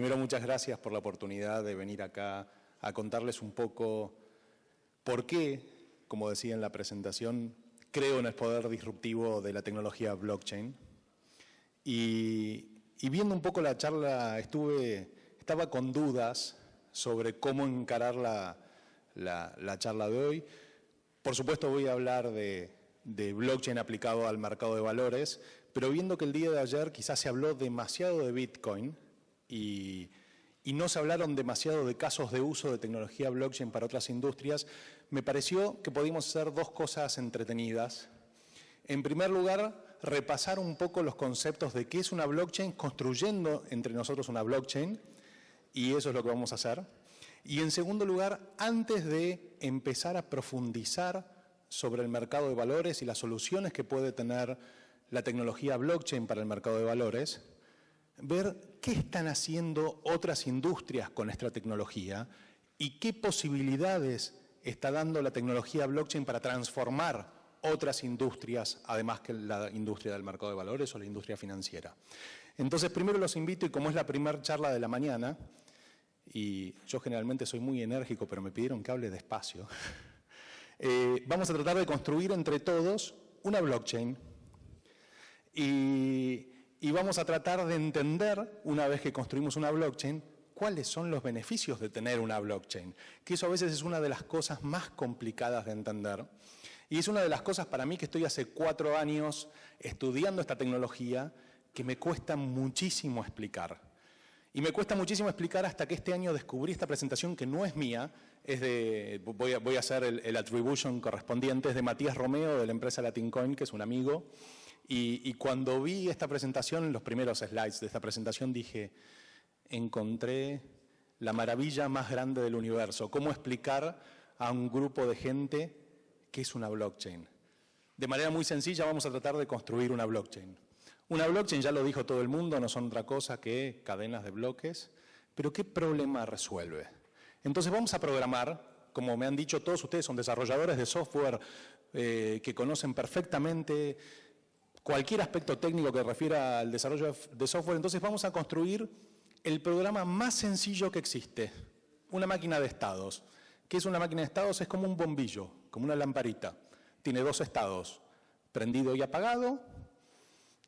Primero, muchas gracias por la oportunidad de venir acá a contarles un poco por qué, como decía en la presentación, creo en el poder disruptivo de la tecnología blockchain. Y viendo un poco la charla, estaba con dudas sobre cómo encarar la charla de hoy. Por supuesto voy a hablar de blockchain aplicado al mercado de valores, pero viendo que el día de ayer quizás se habló demasiado de Bitcoin y no se hablaron demasiado de casos de uso de tecnología blockchain para otras industrias, me pareció que podíamos hacer dos cosas entretenidas. En primer lugar, repasar un poco los conceptos de qué es una blockchain, construyendo entre nosotros una blockchain, y eso es lo que vamos a hacer. Y en segundo lugar, antes de empezar a profundizar sobre el mercado de valores y las soluciones que puede tener la tecnología blockchain para el mercado de valores, ver qué están haciendo otras industrias con esta tecnología y qué posibilidades está dando la tecnología blockchain para transformar otras industrias, además que la industria del mercado de valores o la industria financiera. Entonces, primero los invito, y como es la primera charla de la mañana, y yo generalmente soy muy enérgico, pero me pidieron que hable despacio, vamos a tratar de construir entre todos una blockchain y vamos a tratar de entender, una vez que construimos una blockchain, cuáles son los beneficios de tener una blockchain, que eso a veces es una de las cosas más complicadas de entender. Y es una de las cosas para mí que estoy hace 4 años estudiando esta tecnología que me cuesta muchísimo explicar. Y me cuesta muchísimo explicar hasta que este año descubrí esta presentación que no es mía, voy a hacer el attribution correspondiente, es de Matías Romeo de la empresa Latincoin, que es un amigo. Y cuando vi esta presentación, los primeros slides de esta presentación, dije, encontré la maravilla más grande del universo. ¿Cómo explicar a un grupo de gente qué es una blockchain? De manera muy sencilla vamos a tratar de construir una blockchain. Una blockchain, ya lo dijo todo el mundo, no son otra cosa que cadenas de bloques, pero ¿qué problema resuelve? Entonces vamos a programar, como me han dicho todos ustedes, son desarrolladores de software que conocen perfectamente cualquier aspecto técnico que refiera al desarrollo de software. Entonces vamos a construir el programa más sencillo que existe, una máquina de estados. ¿Qué es una máquina de estados? Es como un bombillo, como una lamparita. Tiene 2 estados, prendido y apagado,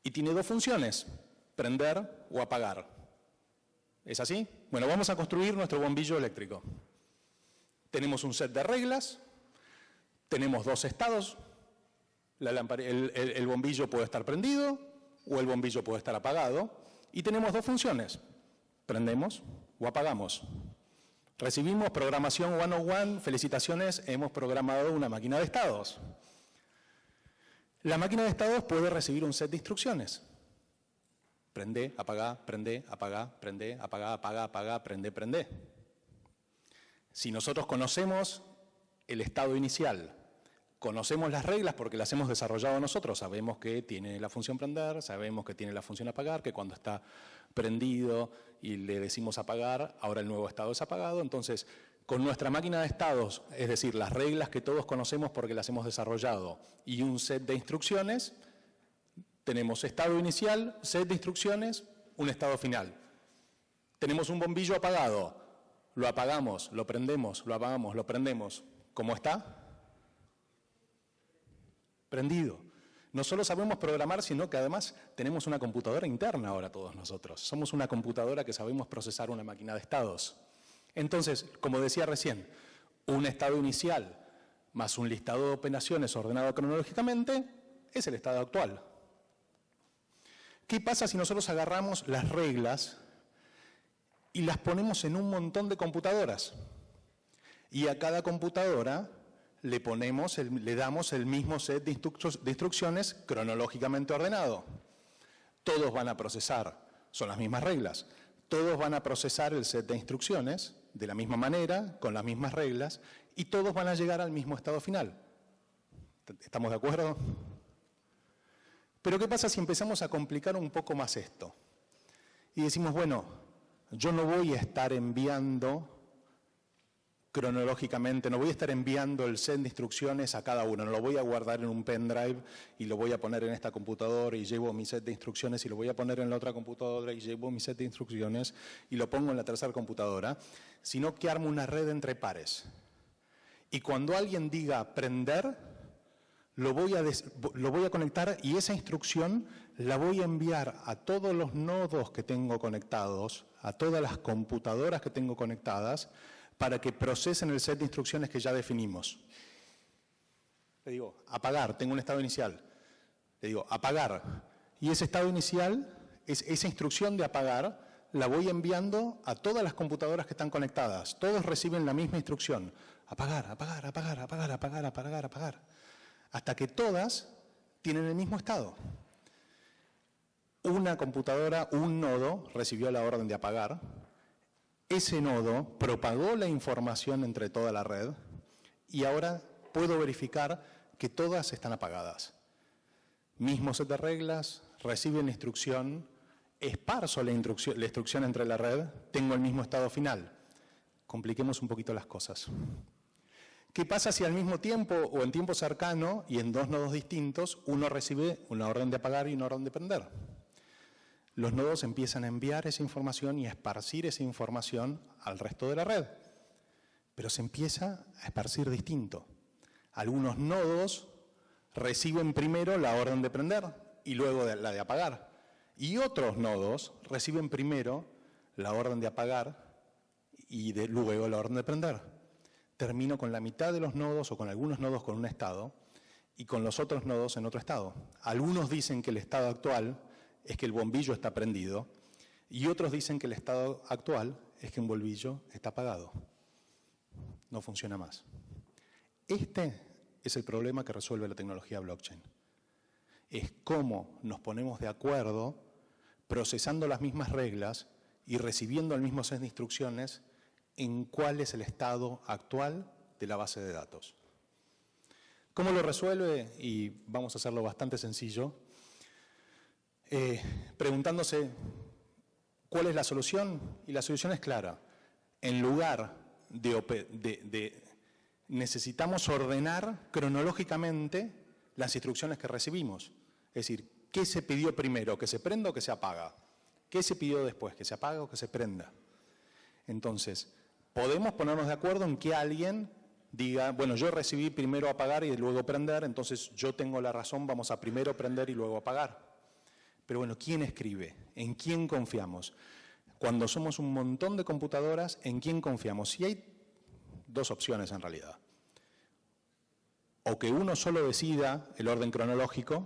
y tiene 2 funciones, prender o apagar. ¿Es así? Bueno, vamos a construir nuestro bombillo eléctrico. Tenemos un set de reglas, tenemos 2 estados, el bombillo puede estar prendido o el bombillo puede estar apagado, y tenemos 2 funciones, prendemos o apagamos. Recibimos programación 101, felicitaciones, hemos programado una máquina de estados. La máquina de estados puede recibir un set de instrucciones. Prende, apaga, prende, apaga, prende, apaga, apaga, apaga, prende, prende. Si nosotros conocemos el estado inicial, conocemos las reglas porque las hemos desarrollado nosotros, sabemos que tiene la función prender, sabemos que tiene la función apagar, que cuando está prendido y le decimos apagar, ahora el nuevo estado es apagado. Entonces, con nuestra máquina de estados, es decir, las reglas que todos conocemos porque las hemos desarrollado y un set de instrucciones, tenemos estado inicial, set de instrucciones, un estado final. Tenemos un bombillo apagado, lo apagamos, lo prendemos, lo apagamos, lo prendemos. ¿Cómo está? Prendido. No solo sabemos programar, sino que además tenemos una computadora interna ahora todos nosotros. Somos una computadora que sabemos procesar una máquina de estados. Entonces, como decía recién, un estado inicial más un listado de operaciones ordenado cronológicamente es el estado actual. ¿Qué pasa si nosotros agarramos las reglas y las ponemos en un montón de computadoras? Y a cada computadora le damos el mismo set de instrucciones cronológicamente ordenado. Todos van a procesar, son las mismas reglas, todos van a procesar el set de instrucciones de la misma manera, con las mismas reglas, y todos van a llegar al mismo estado final. ¿Estamos de acuerdo? Pero ¿qué pasa si empezamos a complicar un poco más esto? Y decimos, bueno, yo no voy a estar enviando cronológicamente, no voy a estar enviando el set de instrucciones a cada uno, no lo voy a guardar en un pendrive y lo voy a poner en esta computadora y llevo mi set de instrucciones y lo voy a poner en la otra computadora y llevo mi set de instrucciones y lo pongo en la tercera computadora, sino que armo una red entre pares. Y cuando alguien diga prender, lo voy a conectar y esa instrucción la voy a enviar a todos los nodos que tengo conectados, a todas las computadoras que tengo conectadas, para que procesen el set de instrucciones que ya definimos. Le digo, apagar, tengo un estado inicial. Le digo, apagar. Y ese estado inicial, esa instrucción de apagar, la voy enviando a todas las computadoras que están conectadas. Todos reciben la misma instrucción. Apagar, apagar, apagar, apagar, apagar, apagar, apagar. Hasta que todas tienen el mismo estado. Una computadora, un nodo, recibió la orden de apagar. Ese nodo propagó la información entre toda la red y ahora puedo verificar que todas están apagadas. Mismo set de reglas, reciben la instrucción, esparzo la instrucción entre la red, tengo el mismo estado final. Compliquemos un poquito las cosas. ¿Qué pasa si al mismo tiempo o en tiempo cercano y en dos nodos distintos uno recibe una orden de apagar y una orden de prender? Los nodos empiezan a enviar esa información y a esparcir esa información al resto de la red. Pero se empieza a esparcir distinto. Algunos nodos reciben primero la orden de prender y luego la de apagar. Y otros nodos reciben primero la orden de apagar y luego la orden de prender. Termino con la mitad de los nodos o con algunos nodos con un estado y con los otros nodos en otro estado. Algunos dicen que el estado actual es que el bombillo está prendido y otros dicen que el estado actual es que un bombillo está apagado. No funciona más. Este es el problema que resuelve la tecnología blockchain. Es cómo nos ponemos de acuerdo procesando las mismas reglas y recibiendo el mismo set de instrucciones en cuál es el estado actual de la base de datos. ¿Cómo lo resuelve? Y vamos a hacerlo bastante sencillo. Preguntándose cuál es la solución, y la solución es clara. En lugar de necesitamos ordenar cronológicamente las instrucciones que recibimos. Es decir, ¿qué se pidió primero? ¿Que se prenda o que se apaga? ¿Qué se pidió después? ¿Que se apaga o que se prenda? Entonces, podemos ponernos de acuerdo en que alguien diga, bueno, yo recibí primero apagar y luego prender, entonces yo tengo la razón, vamos a primero prender y luego apagar. Pero bueno, ¿quién escribe? ¿En quién confiamos? Cuando somos un montón de computadoras, ¿en quién confiamos? Y hay dos opciones en realidad. O que uno solo decida el orden cronológico,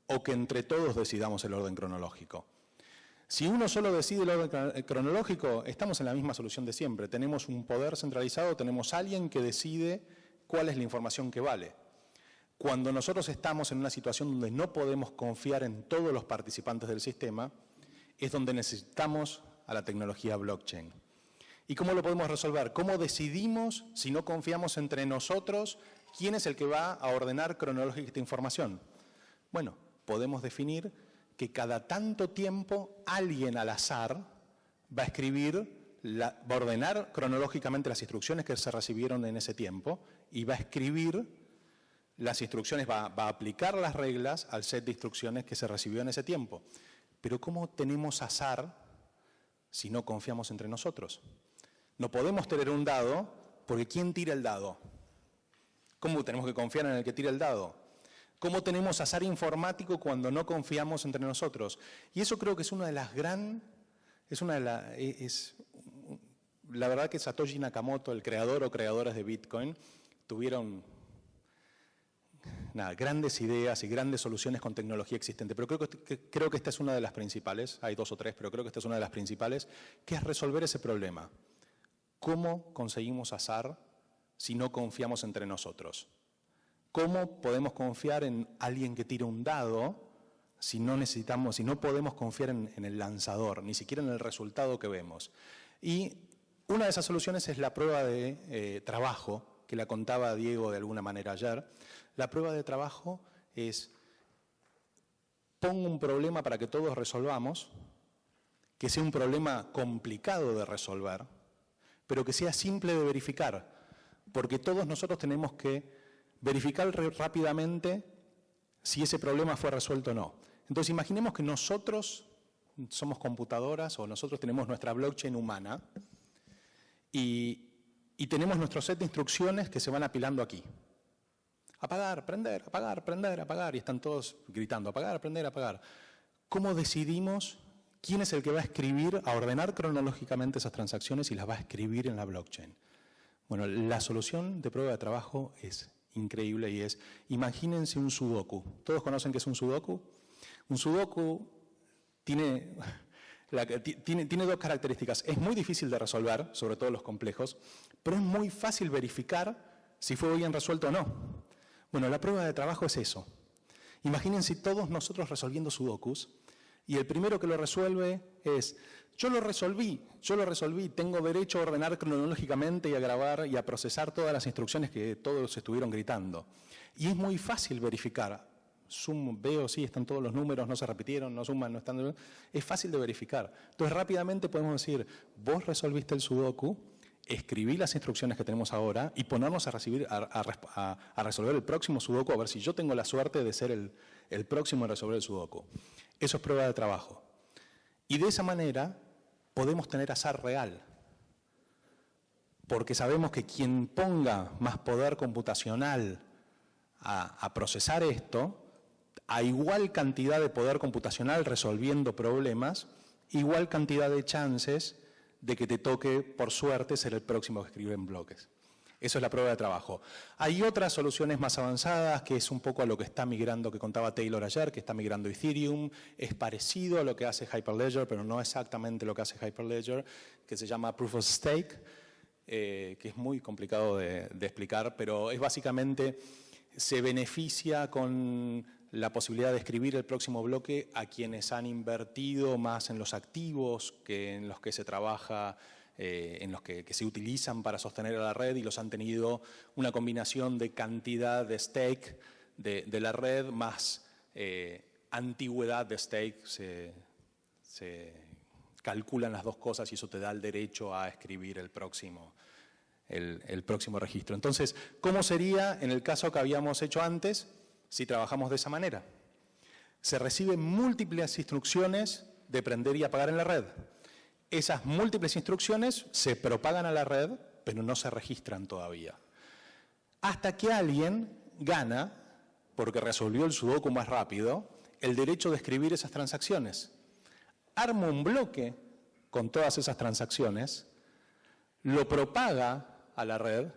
o que entre todos decidamos el orden cronológico. Si uno solo decide el orden cronológico, estamos en la misma solución de siempre. Tenemos un poder centralizado, tenemos alguien que decide cuál es la información que vale. Cuando nosotros estamos en una situación donde no podemos confiar en todos los participantes del sistema, es donde necesitamos a la tecnología blockchain. ¿Y cómo lo podemos resolver? ¿Cómo decidimos, si no confiamos entre nosotros, quién es el que va a ordenar cronológicamente esta información? Bueno, podemos definir que cada tanto tiempo alguien al azar va a escribir, va a ordenar cronológicamente las instrucciones que se recibieron en ese tiempo y va a escribir las instrucciones, va a aplicar las reglas al set de instrucciones que se recibió en ese tiempo. Pero ¿cómo tenemos azar si no confiamos entre nosotros? No podemos tener un dado porque ¿quién tira el dado? ¿Cómo tenemos que confiar en el que tira el dado? ¿Cómo tenemos azar informático cuando no confiamos entre nosotros? Y eso creo que es una de las la verdad que Satoshi Nakamoto, el creador o creadores de Bitcoin, tuvieron grandes ideas y grandes soluciones con tecnología existente, pero creo que esta es una de las principales, hay dos o tres, pero creo que esta es una de las principales, que es resolver ese problema. ¿Cómo conseguimos azar si no confiamos entre nosotros? ¿Cómo podemos confiar en alguien que tira un dado si no podemos confiar en el lanzador, ni siquiera en el resultado que vemos? Y una de esas soluciones es la prueba de trabajo, que la contaba Diego de alguna manera ayer. La prueba de trabajo es, pongo un problema para que todos resolvamos, que sea un problema complicado de resolver, pero que sea simple de verificar, porque todos nosotros tenemos que verificar rápidamente si ese problema fue resuelto o no. Entonces imaginemos que nosotros somos computadoras o nosotros tenemos nuestra blockchain humana y tenemos nuestro set de instrucciones que se van apilando aquí. Apagar, prender, apagar, prender, apagar, y están todos gritando, apagar, prender, apagar. ¿Cómo decidimos quién es el que va a escribir, a ordenar cronológicamente esas transacciones y las va a escribir en la blockchain? Bueno, la solución de prueba de trabajo es increíble y es, imagínense un sudoku. ¿Todos conocen qué es un sudoku? Un sudoku tiene dos características. Es muy difícil de resolver, sobre todo los complejos, pero es muy fácil verificar si fue bien resuelto o no. Bueno, la prueba de trabajo es eso. Imagínense todos nosotros resolviendo sudokus y el primero que lo resuelve es, yo lo resolví, tengo derecho a ordenar cronológicamente y a grabar y a procesar todas las instrucciones que todos estuvieron gritando. Y es muy fácil verificar. Veo, sí, están todos los números, no se repitieron, no suman, no están... Es fácil de verificar. Entonces rápidamente podemos decir, vos resolviste el sudoku, escribí las instrucciones que tenemos ahora y ponernos a resolver el próximo sudoku, a ver si yo tengo la suerte de ser el próximo en resolver el sudoku. Eso es prueba de trabajo. Y de esa manera podemos tener azar real, porque sabemos que quien ponga más poder computacional a procesar esto, a igual cantidad de poder computacional resolviendo problemas, igual cantidad de chances de que te toque, por suerte, ser el próximo que escribe en bloques. Eso es la prueba de trabajo. Hay otras soluciones más avanzadas, que es un poco a lo que está migrando, que contaba Taylor ayer, que está migrando Ethereum. Es parecido a lo que hace Hyperledger, pero no exactamente lo que hace Hyperledger, que se llama Proof of Stake, que es muy complicado de explicar, pero es básicamente, se beneficia con la posibilidad de escribir el próximo bloque a quienes han invertido más en los activos que en los que se trabaja, en los que se utilizan para sostener a la red y los han tenido una combinación de cantidad de stake de la red más antigüedad de stake. Se calculan las dos cosas y eso te da el derecho a escribir el próximo registro. Entonces, ¿cómo sería en el caso que habíamos hecho antes si trabajamos de esa manera? Se reciben múltiples instrucciones de prender y apagar en la red. Esas múltiples instrucciones se propagan a la red, pero no se registran todavía. Hasta que alguien gana, porque resolvió el sudoku más rápido, el derecho de escribir esas transacciones. Arma un bloque con todas esas transacciones, lo propaga a la red,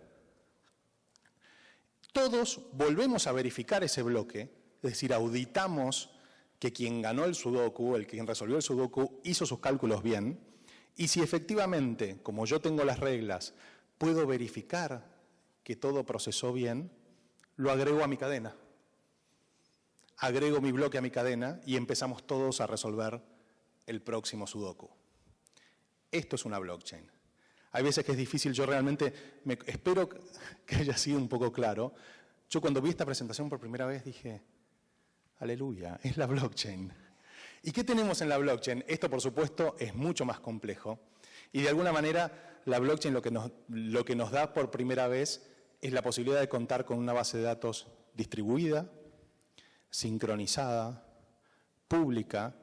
todos volvemos a verificar ese bloque, es decir, auditamos que quien ganó el sudoku, quien resolvió el sudoku, hizo sus cálculos bien, y si efectivamente, como yo tengo las reglas, puedo verificar que todo procesó bien, lo agrego a mi cadena. Agrego mi bloque a mi cadena y empezamos todos a resolver el próximo sudoku. Esto es una blockchain. Hay veces que es difícil, yo realmente espero que haya sido un poco claro. Yo cuando vi esta presentación por primera vez dije, aleluya, es la blockchain. ¿Y qué tenemos en la blockchain? Esto, por supuesto, es mucho más complejo. Y de alguna manera, la blockchain lo que nos da por primera vez es la posibilidad de contar con una base de datos distribuida, sincronizada, pública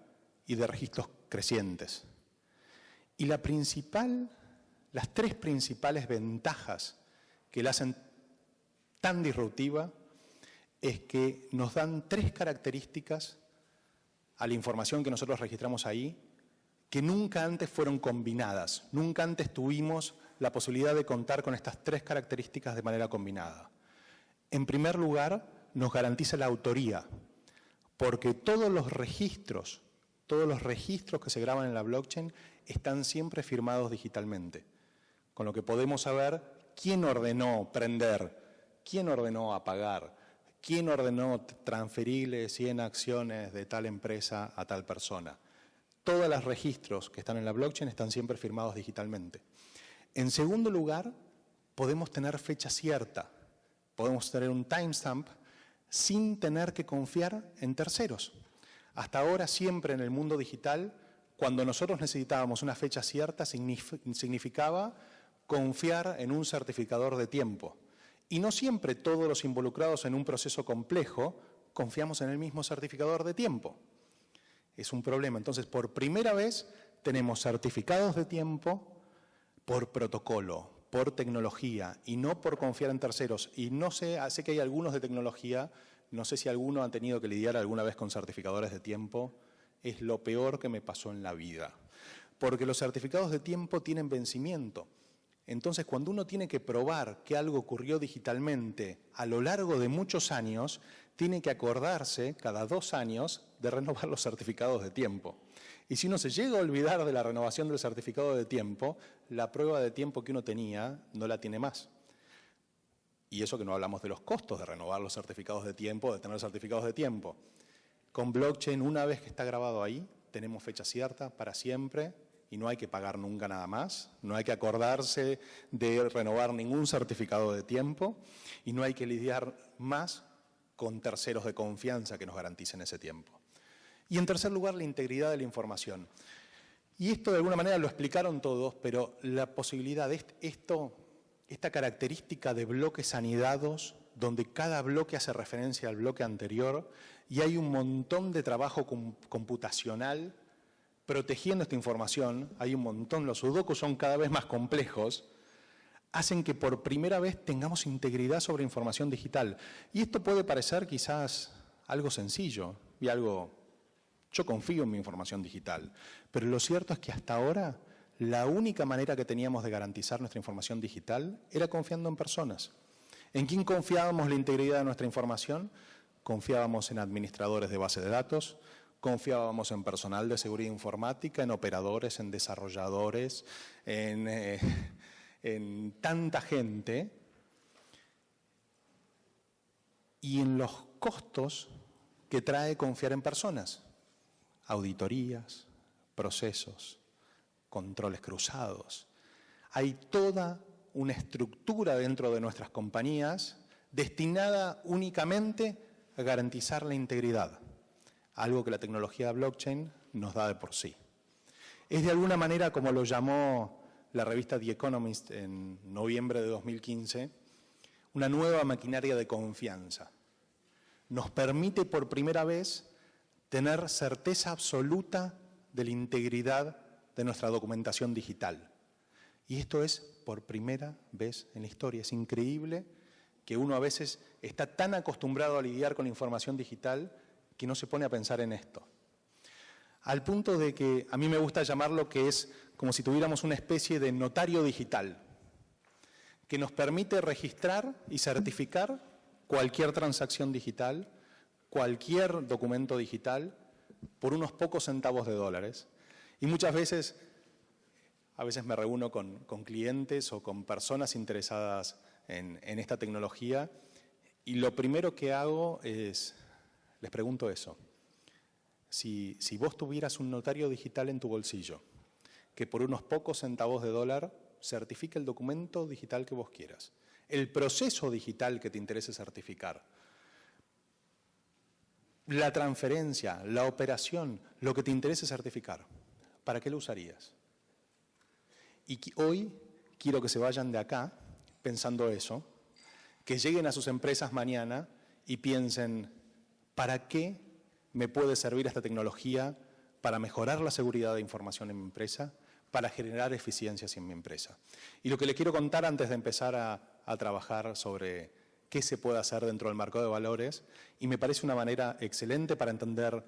y de registros crecientes. Y las tres principales ventajas que la hacen tan disruptiva es que nos dan tres características a la información que nosotros registramos ahí que nunca antes fueron combinadas. Nunca antes tuvimos la posibilidad de contar con estas tres características de manera combinada. En primer lugar, nos garantiza la autoría, porque todos los registros que se graban en la blockchain están siempre firmados digitalmente, con lo que podemos saber quién ordenó prender, quién ordenó apagar, quién ordenó transferirle 100 acciones de tal empresa a tal persona. Todos los registros que están en la blockchain están siempre firmados digitalmente. En segundo lugar, podemos tener fecha cierta, podemos tener un timestamp sin tener que confiar en terceros. Hasta ahora, siempre en el mundo digital, cuando nosotros necesitábamos una fecha cierta, significaba confiar en un certificador de tiempo. Y no siempre todos los involucrados en un proceso complejo confiamos en el mismo certificador de tiempo. Es un problema. Entonces, por primera vez tenemos certificados de tiempo por protocolo, por tecnología y no por confiar en terceros. Y no sé que hay algunos de tecnología, no sé si alguno ha tenido que lidiar alguna vez con certificadores de tiempo. Es lo peor que me pasó en la vida. Porque los certificados de tiempo tienen vencimiento. Entonces, cuando uno tiene que probar que algo ocurrió digitalmente a lo largo de muchos años, tiene que acordarse cada 2 años de renovar los certificados de tiempo. Y si uno se llega a olvidar de la renovación del certificado de tiempo, la prueba de tiempo que uno tenía no la tiene más. Y eso que no hablamos de los costos de renovar los certificados de tiempo, de tener certificados de tiempo. Con blockchain, una vez que está grabado ahí, tenemos fecha cierta para siempre y no hay que pagar nunca nada más, no hay que acordarse de renovar ningún certificado de tiempo y no hay que lidiar más con terceros de confianza que nos garanticen ese tiempo. Y en tercer lugar, la integridad de la información. Y esto de alguna manera lo explicaron todos, pero la posibilidad de esta característica de bloques anidados, donde cada bloque hace referencia al bloque anterior y hay un montón de trabajo computacional protegiendo esta información, hay un montón, los sudokus son cada vez más complejos, hacen que por primera vez tengamos integridad sobre información digital. Y esto puede parecer quizás algo sencillo y algo, yo confío en mi información digital, pero lo cierto es que hasta ahora la única manera que teníamos de garantizar nuestra información digital era confiando en personas. ¿En quién confiábamos la integridad de nuestra información? Confiábamos en administradores de base de datos, confiábamos en personal de seguridad informática, en operadores, en desarrolladores, en tanta gente y en los costos que trae confiar en personas. Auditorías, procesos, controles cruzados. Hay toda una estructura dentro de nuestras compañías destinada únicamente a garantizar la integridad, algo que la tecnología blockchain nos da de por sí. Es de alguna manera como lo llamó la revista The Economist en noviembre de 2015, una nueva maquinaria de confianza. Nos permite por primera vez tener certeza absoluta de la integridad de nuestra documentación digital. Y esto es por primera vez en la historia. Es increíble que uno a veces está tan acostumbrado a lidiar con la información digital que no se pone a pensar en esto. Al punto de que a mí me gusta llamarlo que es como si tuviéramos una especie de notario digital que nos permite registrar y certificar cualquier transacción digital, cualquier documento digital, por unos pocos centavos de dólares. Y muchas veces, a veces me reúno con clientes o con personas interesadas en esta tecnología y lo primero que hago es, les pregunto eso. Si vos tuvieras un notario digital en tu bolsillo, que por unos pocos centavos de dólar certifique el documento digital que vos quieras, el proceso digital que te interese certificar, la transferencia, la operación, lo que te interese certificar, ¿para qué lo usarías? Y hoy quiero que se vayan de acá pensando eso, que lleguen a sus empresas mañana y piensen, ¿para qué me puede servir esta tecnología para mejorar la seguridad de información en mi empresa, para generar eficiencias en mi empresa? Y lo que le quiero contar antes de empezar a trabajar sobre qué se puede hacer dentro del mercado de valores, y me parece una manera excelente para entender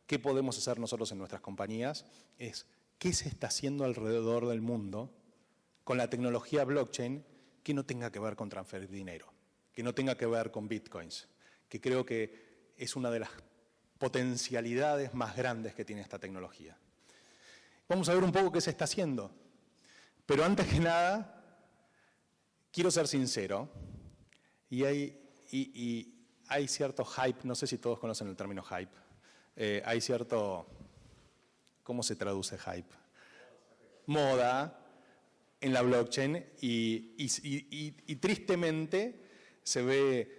qué podemos hacer nosotros en nuestras compañías, es qué se está haciendo alrededor del mundo con la tecnología blockchain que no tenga que ver con transferir dinero, que no tenga que ver con bitcoins, que creo que es una de las potencialidades más grandes que tiene esta tecnología. Vamos a ver un poco qué se está haciendo, pero antes que nada, quiero ser sincero, y hay cierto hype, no sé si todos conocen el término hype, hay cierto, ¿cómo se traduce hype? Moda en la blockchain y tristemente se ve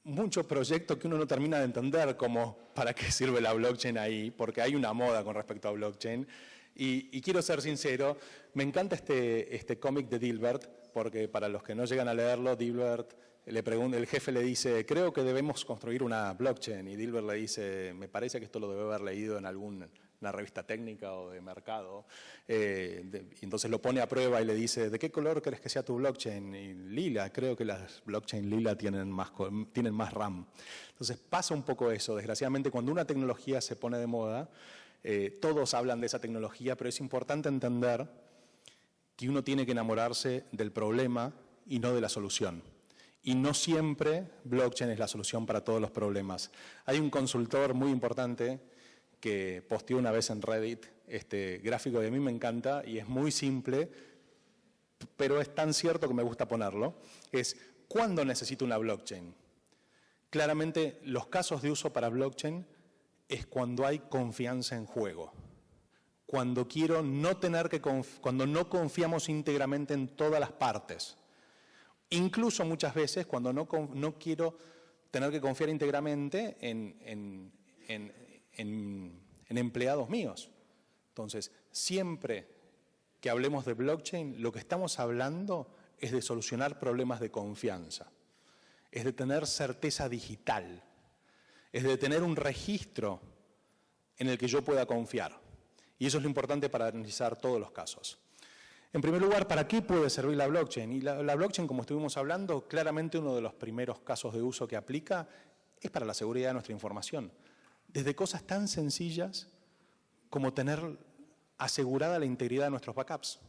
muchos proyectos que uno no termina de entender como para qué sirve la blockchain ahí, porque hay una moda con respecto a blockchain Y quiero ser sincero, me encanta este cómic de Dilbert, porque para los que no llegan a leerlo, Dilbert el jefe le dice, creo que debemos construir una blockchain, y Dilbert le dice, me parece que esto lo debe haber leído en alguna revista técnica o de mercado, y entonces lo pone a prueba y le dice, ¿de qué color crees que sea tu blockchain? Y lila, creo que las blockchain lila tienen más RAM. Entonces pasa un poco eso, desgraciadamente cuando una tecnología se pone de moda, todos hablan de esa tecnología, pero es importante entender que uno tiene que enamorarse del problema y no de la solución. Y no siempre blockchain es la solución para todos los problemas. Hay un consultor muy importante que posteó una vez en Reddit este gráfico que a mí me encanta y es muy simple, pero es tan cierto que me gusta ponerlo. Es, ¿cuándo necesito una blockchain? Claramente, los casos de uso para blockchain es cuando hay confianza en juego. Cuando cuando no confiamos íntegramente en todas las partes. Incluso muchas veces cuando no quiero tener que confiar íntegramente en empleados míos. Entonces, siempre que hablemos de blockchain, lo que estamos hablando es de solucionar problemas de confianza. Es de tener certeza digital. Es de tener un registro en el que yo pueda confiar. Y eso es lo importante para analizar todos los casos. En primer lugar, ¿para qué puede servir la blockchain? Y la blockchain, como estuvimos hablando, claramente uno de los primeros casos de uso que aplica es para la seguridad de nuestra información. Desde cosas tan sencillas como tener asegurada la integridad de nuestros backups.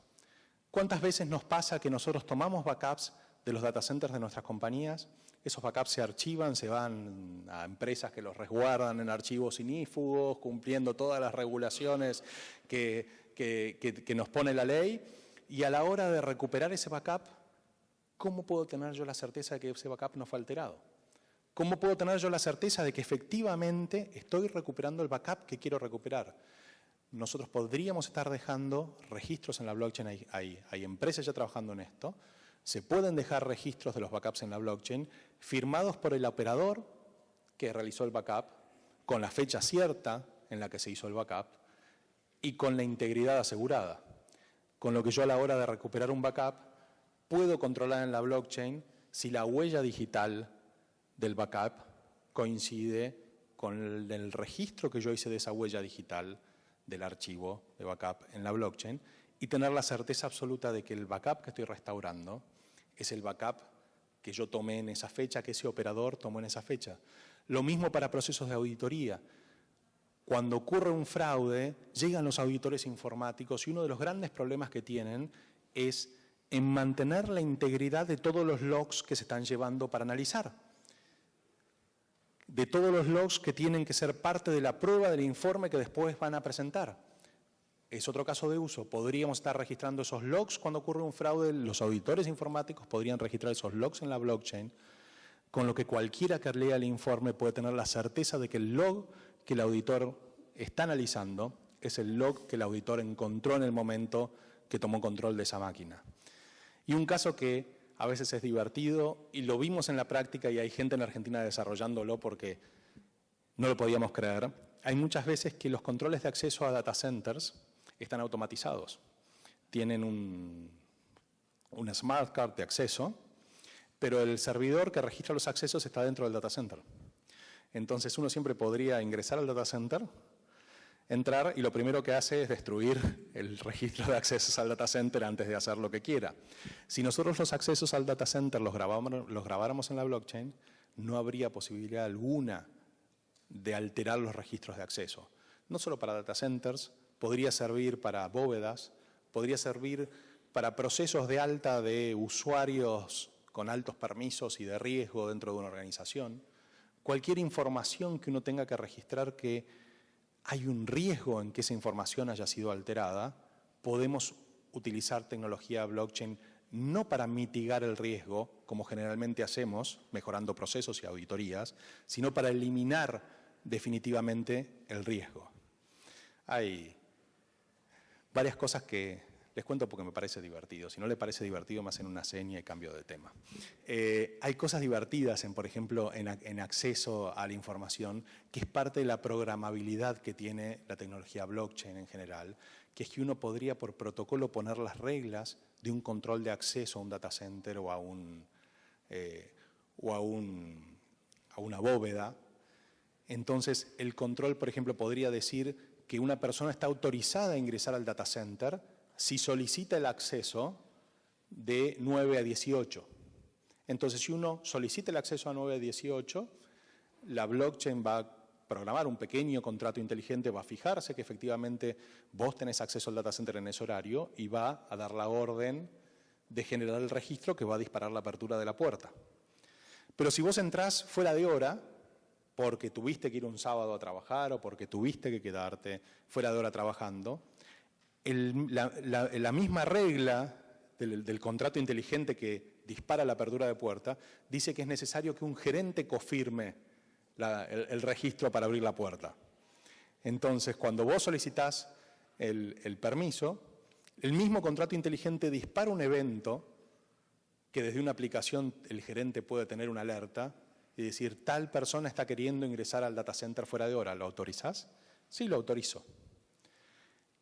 ¿Cuántas veces nos pasa que nosotros tomamos backups de los data centers de nuestras compañías? Esos backups se archivan, se van a empresas que los resguardan en archivos inífugos, cumpliendo todas las regulaciones que nos pone la ley. Y a la hora de recuperar ese backup, ¿cómo puedo tener yo la certeza de que ese backup no fue alterado? ¿Cómo puedo tener yo la certeza de que efectivamente estoy recuperando el backup que quiero recuperar? Nosotros podríamos estar dejando registros en la blockchain, hay empresas ya trabajando en esto, se pueden dejar registros de los backups en la blockchain firmados por el operador que realizó el backup, con la fecha cierta en la que se hizo el backup y con la integridad asegurada. Con lo que yo a la hora de recuperar un backup puedo controlar en la blockchain si la huella digital del backup coincide con el registro que yo hice de esa huella digital del archivo de backup en la blockchain y tener la certeza absoluta de que el backup que estoy restaurando es el backup que yo tomé en esa fecha, que ese operador tomó en esa fecha. Lo mismo para procesos de auditoría. Cuando ocurre un fraude, llegan los auditores informáticos y uno de los grandes problemas que tienen es en mantener la integridad de todos los logs que se están llevando para analizar. De todos los logs que tienen que ser parte de la prueba del informe que después van a presentar. Es otro caso de uso. Podríamos estar registrando esos logs cuando ocurre un fraude. Los auditores informáticos podrían registrar esos logs en la blockchain, con lo que cualquiera que lea el informe puede tener la certeza de que el log que el auditor está analizando es el log que el auditor encontró en el momento que tomó control de esa máquina. Y un caso que a veces es divertido y lo vimos en la práctica y hay gente en Argentina desarrollándolo porque no lo podíamos creer. Hay muchas veces que los controles de acceso a data centers están automatizados. Tienen una smart card de acceso, pero el servidor que registra los accesos está dentro del data center. Entonces uno siempre podría ingresar al data center, entrar y lo primero que hace es destruir el registro de accesos al data center antes de hacer lo que quiera. Si nosotros los accesos al data center los grabáramos en la blockchain, no habría posibilidad alguna de alterar los registros de acceso. No solo para data centers, podría servir para bóvedas, podría servir para procesos de alta de usuarios con altos permisos y de riesgo dentro de una organización. Cualquier información que uno tenga que registrar que hay un riesgo en que esa información haya sido alterada, podemos utilizar tecnología blockchain no para mitigar el riesgo, como generalmente hacemos, mejorando procesos y auditorías, sino para eliminar definitivamente el riesgo. Hay varias cosas que Les cuento porque me parece divertido. Si no le parece divertido, me hacen una seña y cambio de tema. Hay cosas divertidas, por ejemplo, en acceso a la información, que es parte de la programabilidad que tiene la tecnología blockchain en general, que es que uno podría por protocolo poner las reglas de un control de acceso a un data center o a una bóveda. Entonces, el control, por ejemplo, podría decir que una persona está autorizada a ingresar al data center si solicita el acceso de 9 a 18. Entonces, si uno solicita el acceso a 9 a 18, la blockchain va a programar un pequeño contrato inteligente, va a fijarse que efectivamente vos tenés acceso al data center en ese horario y va a dar la orden de generar el registro que va a disparar la apertura de la puerta. Pero si vos entrás fuera de hora, porque tuviste que ir un sábado a trabajar o porque tuviste que quedarte fuera de hora trabajando, la misma regla del contrato inteligente que dispara la apertura de puerta dice que es necesario que un gerente confirme el registro para abrir la puerta. Entonces, cuando vos solicitás el permiso, el mismo contrato inteligente dispara un evento que desde una aplicación el gerente puede tener una alerta y decir, tal persona está queriendo ingresar al data center fuera de hora. ¿Lo autorizás? Sí, lo autorizo.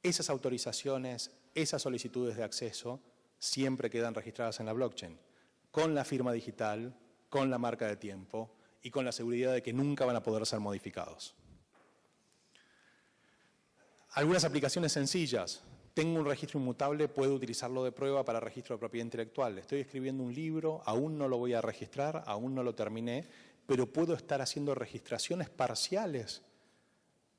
Esas autorizaciones, esas solicitudes de acceso, siempre quedan registradas en la blockchain, con la firma digital, con la marca de tiempo y con la seguridad de que nunca van a poder ser modificados. Algunas aplicaciones sencillas. Tengo un registro inmutable, puedo utilizarlo de prueba para registro de propiedad intelectual. Estoy escribiendo un libro, aún no lo voy a registrar, aún no lo terminé, pero puedo estar haciendo registraciones parciales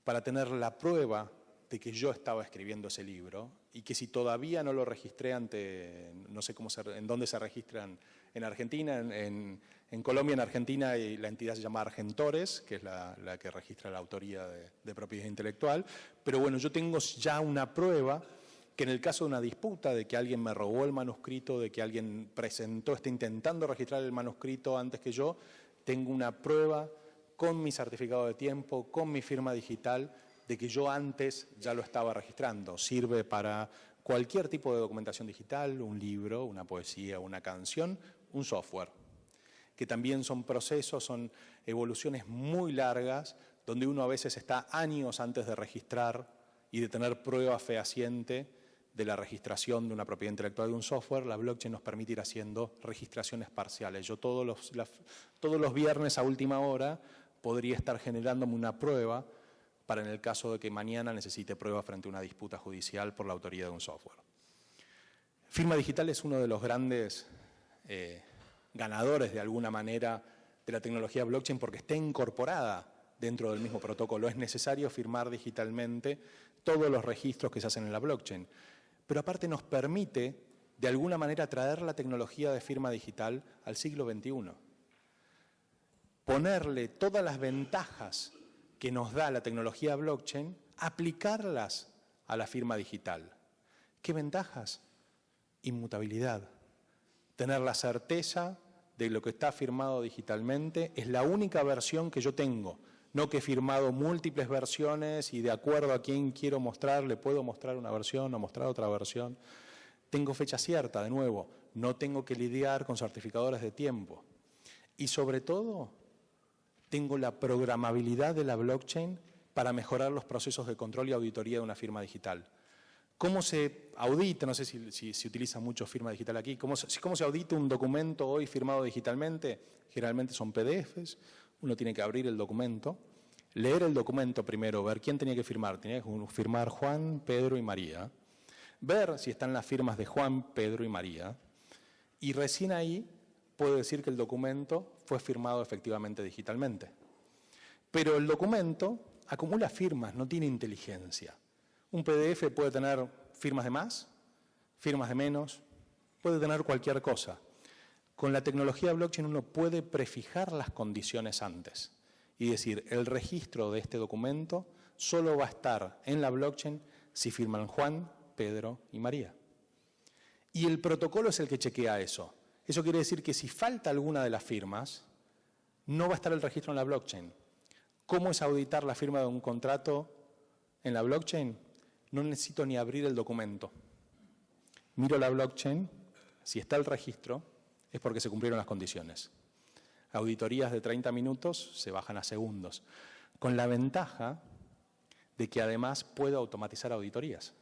para tener la prueba de que yo estaba escribiendo ese libro y que si todavía no lo registré ante, no sé en dónde se registran en Argentina, en Colombia, en Argentina, y la entidad se llama Argentores, que es la que registra la autoría de propiedad intelectual, pero bueno, yo tengo ya una prueba que en el caso de una disputa, de que alguien me robó el manuscrito, de que alguien está intentando registrar el manuscrito antes que yo, tengo una prueba con mi certificado de tiempo, con mi firma digital, de que yo antes ya lo estaba registrando. Sirve para cualquier tipo de documentación digital, un libro, una poesía, una canción, un software, que también son procesos, son evoluciones muy largas, donde uno a veces está años antes de registrar y de tener prueba fehaciente de la registración de una propiedad intelectual de un software. La blockchain nos permite ir haciendo registraciones parciales. Yo todos los viernes a última hora podría estar generándome una prueba para en el caso de que mañana necesite prueba frente a una disputa judicial por la autoría de un software. Firma digital es uno de los grandes ganadores de alguna manera de la tecnología blockchain porque está incorporada dentro del mismo protocolo. Es necesario firmar digitalmente todos los registros que se hacen en la blockchain. Pero aparte nos permite de alguna manera traer la tecnología de firma digital al siglo XXI. Ponerle todas las ventajas que nos da la tecnología blockchain, aplicarlas a la firma digital. ¿Qué ventajas? Inmutabilidad. Tener la certeza de lo que está firmado digitalmente es la única versión que yo tengo. No que he firmado múltiples versiones y de acuerdo a quién quiero mostrar, le puedo mostrar una versión o mostrar otra versión. Tengo fecha cierta, de nuevo, no tengo que lidiar con certificadores de tiempo. Y sobre todo, tengo la programabilidad de la blockchain para mejorar los procesos de control y auditoría de una firma digital. ¿Cómo se audita? No sé si se utiliza mucho firma digital aquí. ¿Cómo se audita un documento hoy firmado digitalmente? Generalmente son PDFs. Uno tiene que abrir el documento, leer el documento primero, ver quién tenía que firmar. Tenía que firmar Juan, Pedro y María. Ver si están las firmas de Juan, Pedro y María. Y recién ahí puedo decir que el documento fue firmado efectivamente digitalmente. Pero el documento acumula firmas, no tiene inteligencia. Un PDF puede tener firmas de más, firmas de menos, puede tener cualquier cosa. Con la tecnología blockchain uno puede prefijar las condiciones antes y decir, el registro de este documento solo va a estar en la blockchain si firman Juan, Pedro y María. Y el protocolo es el que chequea eso. Eso quiere decir que si falta alguna de las firmas, no va a estar el registro en la blockchain. ¿Cómo es auditar la firma de un contrato en la blockchain? No necesito ni abrir el documento. Miro la blockchain, si está el registro, es porque se cumplieron las condiciones. Auditorías de 30 minutos se bajan a segundos, con la ventaja de que además puedo automatizar auditorías.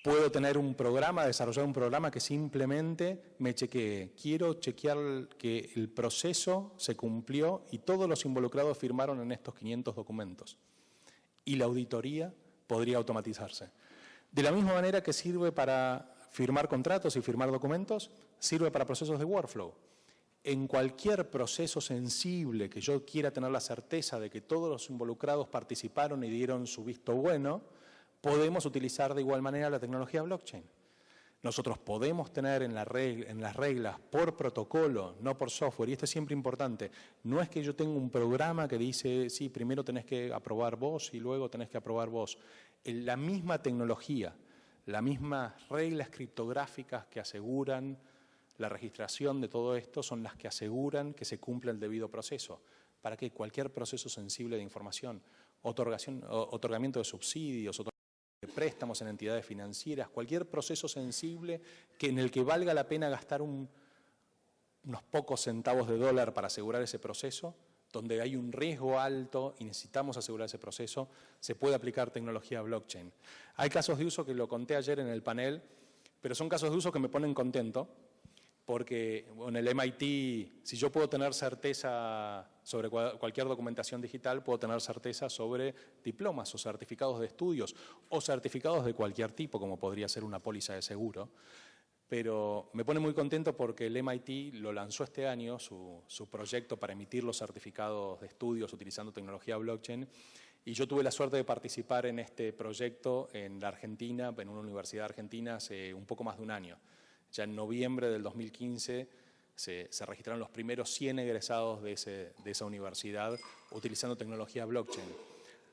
Puedo tener un programa, desarrollar un programa que simplemente me chequee. Quiero chequear que el proceso se cumplió y todos los involucrados firmaron en estos 500 documentos. Y la auditoría podría automatizarse. De la misma manera que sirve para firmar contratos y firmar documentos, sirve para procesos de workflow. En cualquier proceso sensible que yo quiera tener la certeza de que todos los involucrados participaron y dieron su visto bueno, podemos utilizar de igual manera la tecnología blockchain. Nosotros podemos tener en las reglas por protocolo, no por software, y esto es siempre importante. No es que yo tenga un programa que dice, sí, primero tenés que aprobar vos y luego tenés que aprobar vos. La misma tecnología, las mismas reglas criptográficas que aseguran la registración de todo esto son las que aseguran que se cumpla el debido proceso. Para que cualquier proceso sensible de información, otorgamiento de subsidios, de préstamos en entidades financieras, cualquier proceso sensible en el que valga la pena gastar unos pocos centavos de dólar para asegurar ese proceso, donde hay un riesgo alto y necesitamos asegurar ese proceso, se puede aplicar tecnología blockchain. Hay casos de uso que lo conté ayer en el panel, pero son casos de uso que me ponen contento, porque en el MIT, si yo puedo tener certeza sobre cualquier documentación digital, puedo tener certeza sobre diplomas o certificados de estudios o certificados de cualquier tipo, como podría ser una póliza de seguro. Pero me pone muy contento porque el MIT lo lanzó este año, su proyecto para emitir los certificados de estudios utilizando tecnología blockchain, y yo tuve la suerte de participar en este proyecto en la Argentina, en una universidad argentina, hace un poco más de un año. Ya en noviembre del 2015 se registraron los primeros 100 egresados de esa universidad utilizando tecnología blockchain.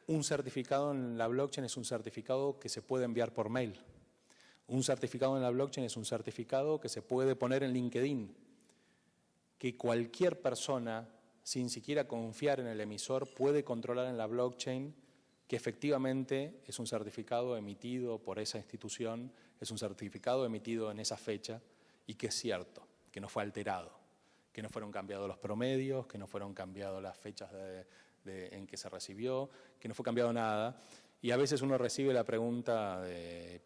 Un certificado en la blockchain es un certificado que se puede enviar por mail. Un certificado en la blockchain es un certificado que se puede poner en LinkedIn, que cualquier persona, sin siquiera confiar en el emisor, puede controlar en la blockchain que efectivamente es un certificado emitido por esa institución, es un certificado emitido en esa fecha y que es cierto, que no fue alterado, que no fueron cambiados los promedios, que no fueron cambiadas las fechas en que se recibió, que no fue cambiado nada. Y a veces uno recibe la pregunta de,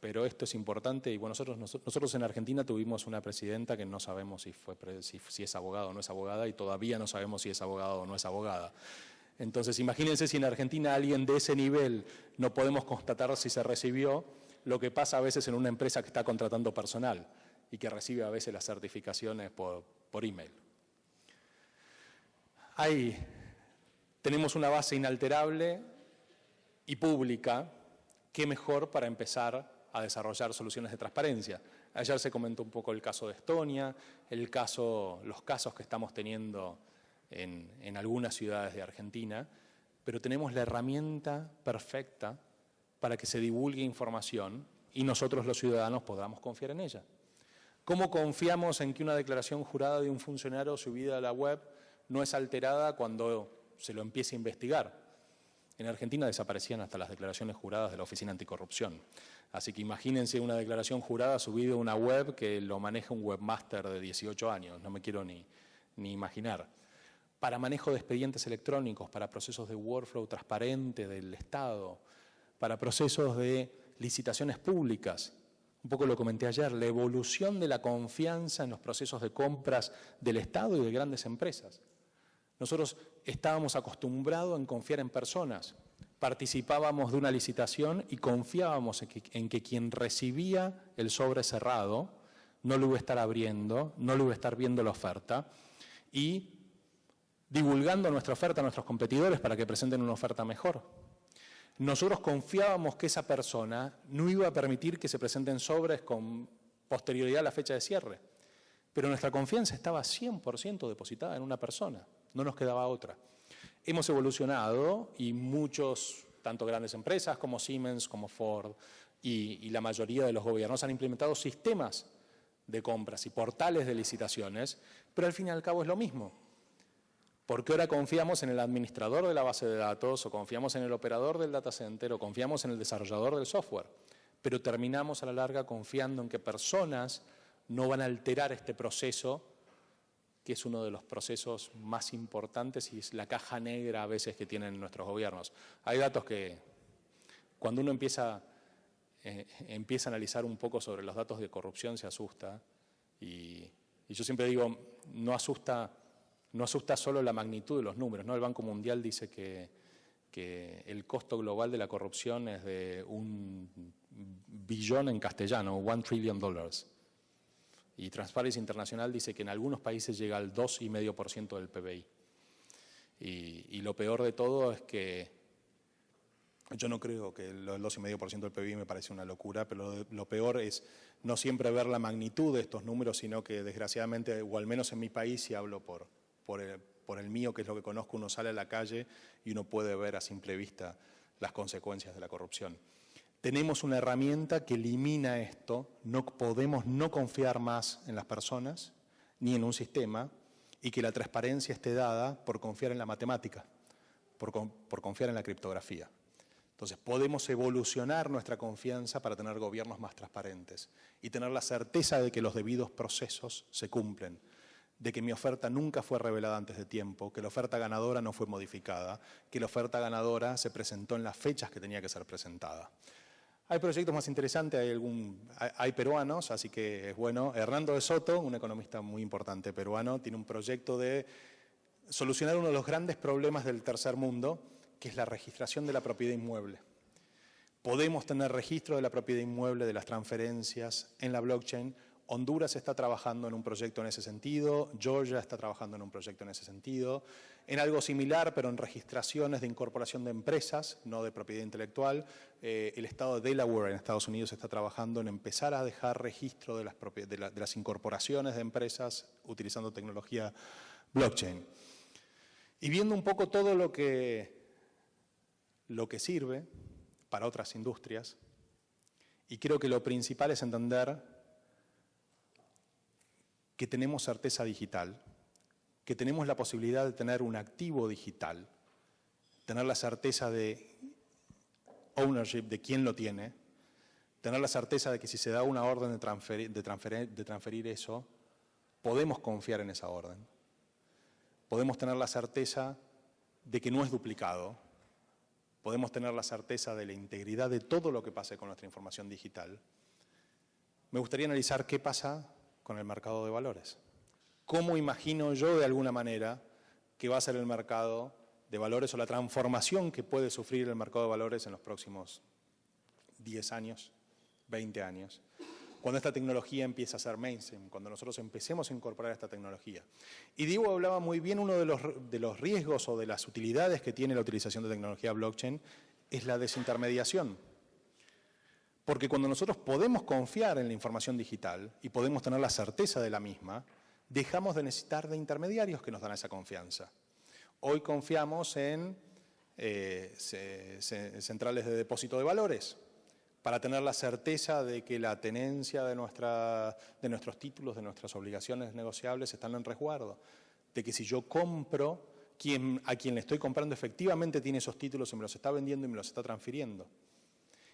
pero esto es importante, y bueno, nosotros en Argentina tuvimos una presidenta que no sabemos si es abogada o no es abogada, y todavía no sabemos si es abogada o no es abogada. Entonces, imagínense si en Argentina alguien de ese nivel no podemos constatar si se recibió, lo que pasa a veces en una empresa que está contratando personal y que recibe a veces las certificaciones por email. Ahí tenemos una base inalterable y pública, qué mejor para empezar a desarrollar soluciones de transparencia. Ayer se comentó un poco el caso de Estonia, los casos que estamos teniendo en algunas ciudades de Argentina, pero tenemos la herramienta perfecta para que se divulgue información y nosotros los ciudadanos podamos confiar en ella. ¿Cómo confiamos en que una declaración jurada de un funcionario subida a la web no es alterada cuando se lo empiece a investigar? En Argentina desaparecían hasta las declaraciones juradas de la Oficina Anticorrupción. Así que imagínense una declaración jurada subida a una web que lo maneja un webmaster de 18 años, no me quiero ni imaginar. Para manejo de expedientes electrónicos, para procesos de workflow transparente del Estado, para procesos de licitaciones públicas. Un poco lo comenté ayer, la evolución de la confianza en los procesos de compras del Estado y de grandes empresas. Nosotros estábamos acostumbrados en confiar en personas, participábamos de una licitación y confiábamos en que quien recibía el sobre cerrado no lo iba a estar abriendo, no lo iba a estar viendo la oferta y divulgando nuestra oferta a nuestros competidores para que presenten una oferta mejor. Nosotros confiábamos que esa persona no iba a permitir que se presenten sobres con posterioridad a la fecha de cierre, pero nuestra confianza estaba 100% depositada en una persona, no nos quedaba otra. Hemos evolucionado y muchos, tanto grandes empresas como Siemens, como Ford y la mayoría de los gobiernos han implementado sistemas de compras y portales de licitaciones, pero al fin y al cabo es lo mismo. Porque ahora confiamos en el administrador de la base de datos, o confiamos en el operador del data center, o confiamos en el desarrollador del software. pero terminamos a la larga confiando en que personas no van a alterar este proceso, que es uno de los procesos más importantes y es la caja negra a veces que tienen nuestros gobiernos. Hay datos que cuando uno empieza a analizar un poco sobre los datos de corrupción se asusta y yo siempre digo, no asusta solo la magnitud de los números, ¿no? El Banco Mundial dice que el costo global de la corrupción es de $1 billón en castellano, $1 trillion. Y Transparency International dice que en algunos países llega al 2,5% del PBI. Y lo peor de todo es que yo no creo que el 2,5% del PBI me parece una locura, pero lo peor es no siempre ver la magnitud de estos números, sino que desgraciadamente, o al menos en mi país, si hablo por el mío, que es lo que conozco, uno sale a la calle y uno puede ver a simple vista las consecuencias de la corrupción. Tenemos una herramienta que elimina esto, no podemos no confiar más en las personas ni en un sistema y que la transparencia esté dada por confiar en la matemática, por confiar en la criptografía. Entonces podemos evolucionar nuestra confianza para tener gobiernos más transparentes y tener la certeza de que los debidos procesos se cumplen, de que mi oferta nunca fue revelada antes de tiempo, que la oferta ganadora no fue modificada, que la oferta ganadora se presentó en las fechas que tenía que ser presentada. Hay proyectos más interesantes, hay peruanos, así que es bueno. Hernando de Soto, un economista muy importante peruano, tiene un proyecto de solucionar uno de los grandes problemas del tercer mundo, que es la registración de la propiedad inmueble. Podemos tener registro de la propiedad inmueble, de las transferencias en la blockchain. Honduras está trabajando en un proyecto en ese sentido, Georgia está trabajando en un proyecto en ese sentido, en algo similar, pero en registraciones de incorporación de empresas, no de propiedad intelectual. El estado de Delaware en Estados Unidos está trabajando en empezar a dejar registro de las incorporaciones de empresas utilizando tecnología blockchain. Y viendo un poco todo lo que sirve para otras industrias, y creo que lo principal es entender que tenemos certeza digital, que tenemos la posibilidad de tener un activo digital, tener la certeza de ownership, de quién lo tiene, tener la certeza de que si se da una orden de transferir eso, podemos confiar en esa orden. Podemos tener la certeza de que no es duplicado, podemos tener la certeza de la integridad de todo lo que pase con nuestra información digital. Me gustaría analizar qué pasa con el mercado de valores. ¿Cómo imagino yo de alguna manera que va a ser el mercado de valores o la transformación que puede sufrir el mercado de valores en los próximos 10 años, 20 años? Cuando esta tecnología empieza a ser mainstream, cuando nosotros empecemos a incorporar esta tecnología. Y Diego hablaba muy bien, uno de los riesgos o de las utilidades que tiene la utilización de tecnología blockchain es la desintermediación. Porque cuando nosotros podemos confiar en la información digital y podemos tener la certeza de la misma, dejamos de necesitar de intermediarios que nos dan esa confianza. Hoy confiamos en centrales de depósito de valores para tener la certeza de que la tenencia de nuestros títulos, de nuestras obligaciones negociables están en resguardo. De que si yo compro, a quien le estoy comprando efectivamente tiene esos títulos y me los está vendiendo y me los está transfiriendo.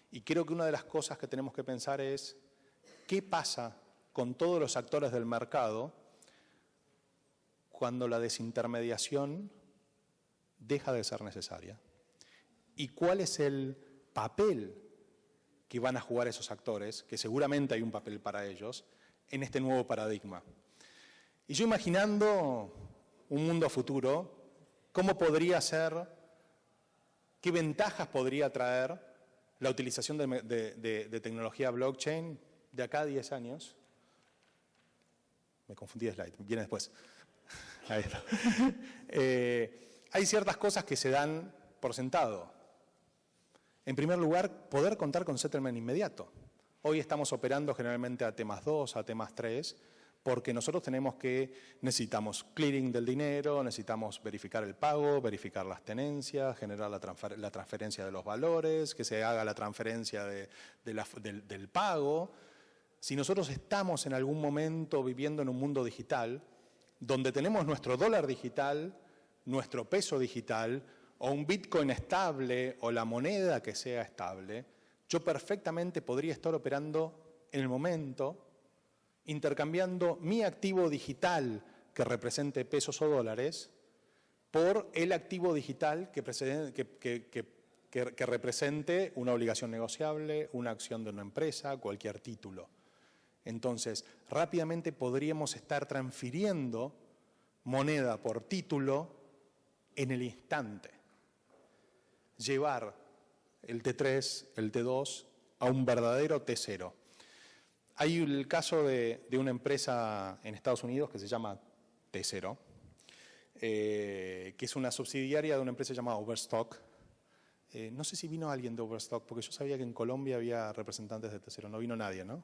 Y creo que una de las cosas que tenemos que pensar es qué pasa con todos los actores del mercado cuando la desintermediación deja de ser necesaria. Y cuál es el papel que van a jugar esos actores, que seguramente hay un papel para ellos, en este nuevo paradigma. Y yo imaginando un mundo futuro, ¿cómo podría ser, qué ventajas podría traer la utilización de tecnología blockchain de acá a 10 años? Me confundí de slide, viene después. Ahí está. Hay ciertas cosas que se dan por sentado. En primer lugar, poder contar con settlement inmediato. Hoy estamos operando generalmente a T+2, a T+3, porque nosotros necesitamos clearing del dinero, necesitamos verificar el pago, verificar las tenencias, generar la transferencia de los valores, que se haga la transferencia del pago. Si nosotros estamos en algún momento viviendo en un mundo digital, donde tenemos nuestro dólar digital, nuestro peso digital, o un Bitcoin estable, o la moneda que sea estable, Yo perfectamente podría estar operando en el momento, intercambiando mi activo digital que represente pesos o dólares por el activo digital que represente una obligación negociable, una acción de una empresa, cualquier título. Entonces, rápidamente podríamos estar transfiriendo moneda por título en el instante. Llevar el T3, el T2 a un verdadero T0. Hay el caso de una empresa en Estados Unidos que se llama T0, que es una subsidiaria de una empresa llamada Overstock. No sé si vino alguien de Overstock, porque yo sabía que en Colombia había representantes de T0. No vino nadie, ¿no?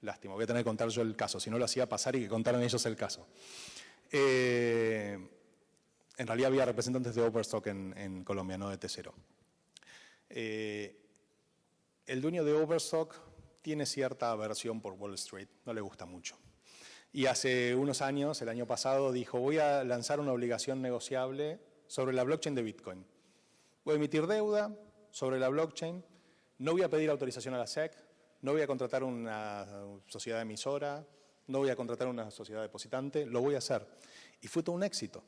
Lástima, voy a tener que contar yo el caso, si no lo hacía pasar y que contaran ellos el caso. En realidad había representantes de Overstock en Colombia, no de T0. El dueño de Overstock tiene cierta aversión por Wall Street, no le gusta mucho. Y hace unos años, el año pasado, dijo, voy a lanzar una obligación negociable sobre la blockchain de Bitcoin. Voy a emitir deuda sobre la blockchain, no voy a pedir autorización a la SEC, no voy a contratar una sociedad emisora, no voy a contratar una sociedad depositante, lo voy a hacer. Y fue todo un éxito.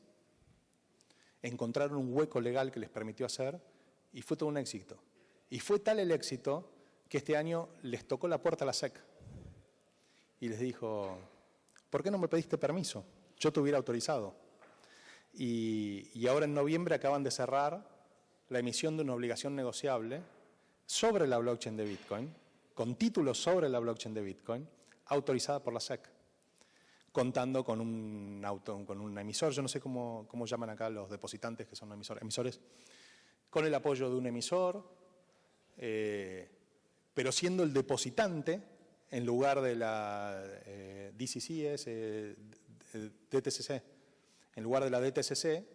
Encontraron un hueco legal que les permitió hacer y fue todo un éxito. Y fue tal el éxito que este año les tocó la puerta a la SEC y les dijo, ¿por qué no me pediste permiso? Yo te hubiera autorizado. Y ahora en noviembre acaban de cerrar la emisión de una obligación negociable sobre la blockchain de Bitcoin, con títulos sobre la blockchain de Bitcoin, autorizada por la SEC, contando con un emisor, yo no sé cómo llaman acá los depositantes que son emisores, con el apoyo de un emisor, pero siendo el depositante, en lugar de la DTCC, en lugar de la DTCC,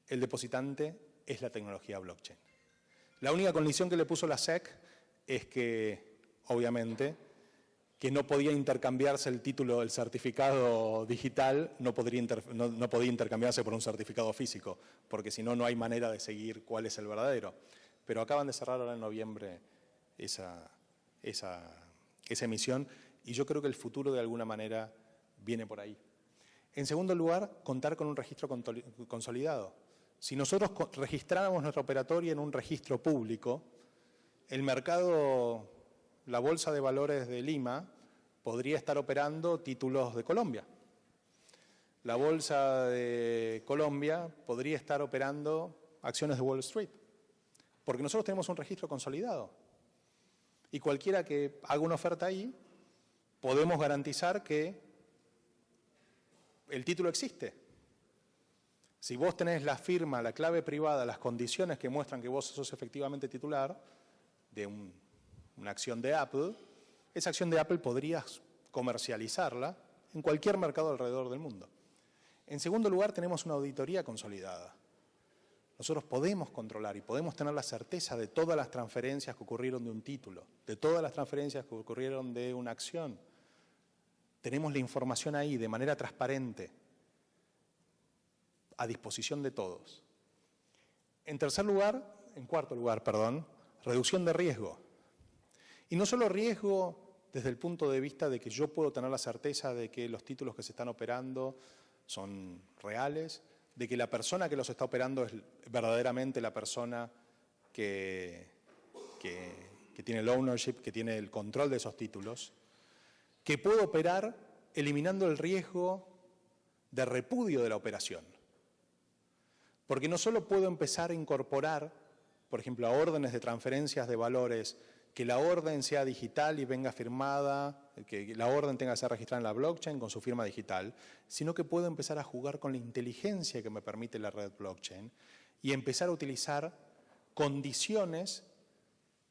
el depositante es la tecnología blockchain. La única condición que le puso la SEC es que, obviamente, que no podía intercambiarse el título, el certificado digital, no podía intercambiarse por un certificado físico, porque si no, no hay manera de seguir cuál es el verdadero. Pero acaban de cerrar ahora en noviembre esa emisión y yo creo que el futuro de alguna manera viene por ahí. En segundo lugar, contar con un registro consolidado. Si nosotros registráramos nuestra operatoria en un registro público, el mercado, la Bolsa de Valores de Lima, podría estar operando títulos de Colombia. La Bolsa de Colombia podría estar operando acciones de Wall Street, porque nosotros tenemos un registro consolidado. Y cualquiera que haga una oferta ahí, podemos garantizar que el título existe. Si vos tenés la firma, la clave privada, las condiciones que muestran que vos sos efectivamente titular de una acción de Apple, esa acción de Apple podrías comercializarla en cualquier mercado alrededor del mundo. En segundo lugar, tenemos una auditoría consolidada. Nosotros podemos controlar y podemos tener la certeza de todas las transferencias que ocurrieron de un título, de todas las transferencias que ocurrieron de una acción. Tenemos la información ahí de manera transparente, a disposición de todos. En cuarto lugar, reducción de riesgo. Y no solo riesgo desde el punto de vista de que yo puedo tener la certeza de que los títulos que se están operando son reales, de que la persona que los está operando es verdaderamente la persona que tiene el ownership, que tiene el control de esos títulos, que puedo operar eliminando el riesgo de repudio de la operación. Porque no solo puedo empezar a incorporar, por ejemplo, a órdenes de transferencias de valores, que la orden sea digital y venga firmada, que la orden tenga que ser registrada en la blockchain con su firma digital, sino que puedo empezar a jugar con la inteligencia que me permite la red blockchain y empezar a utilizar condiciones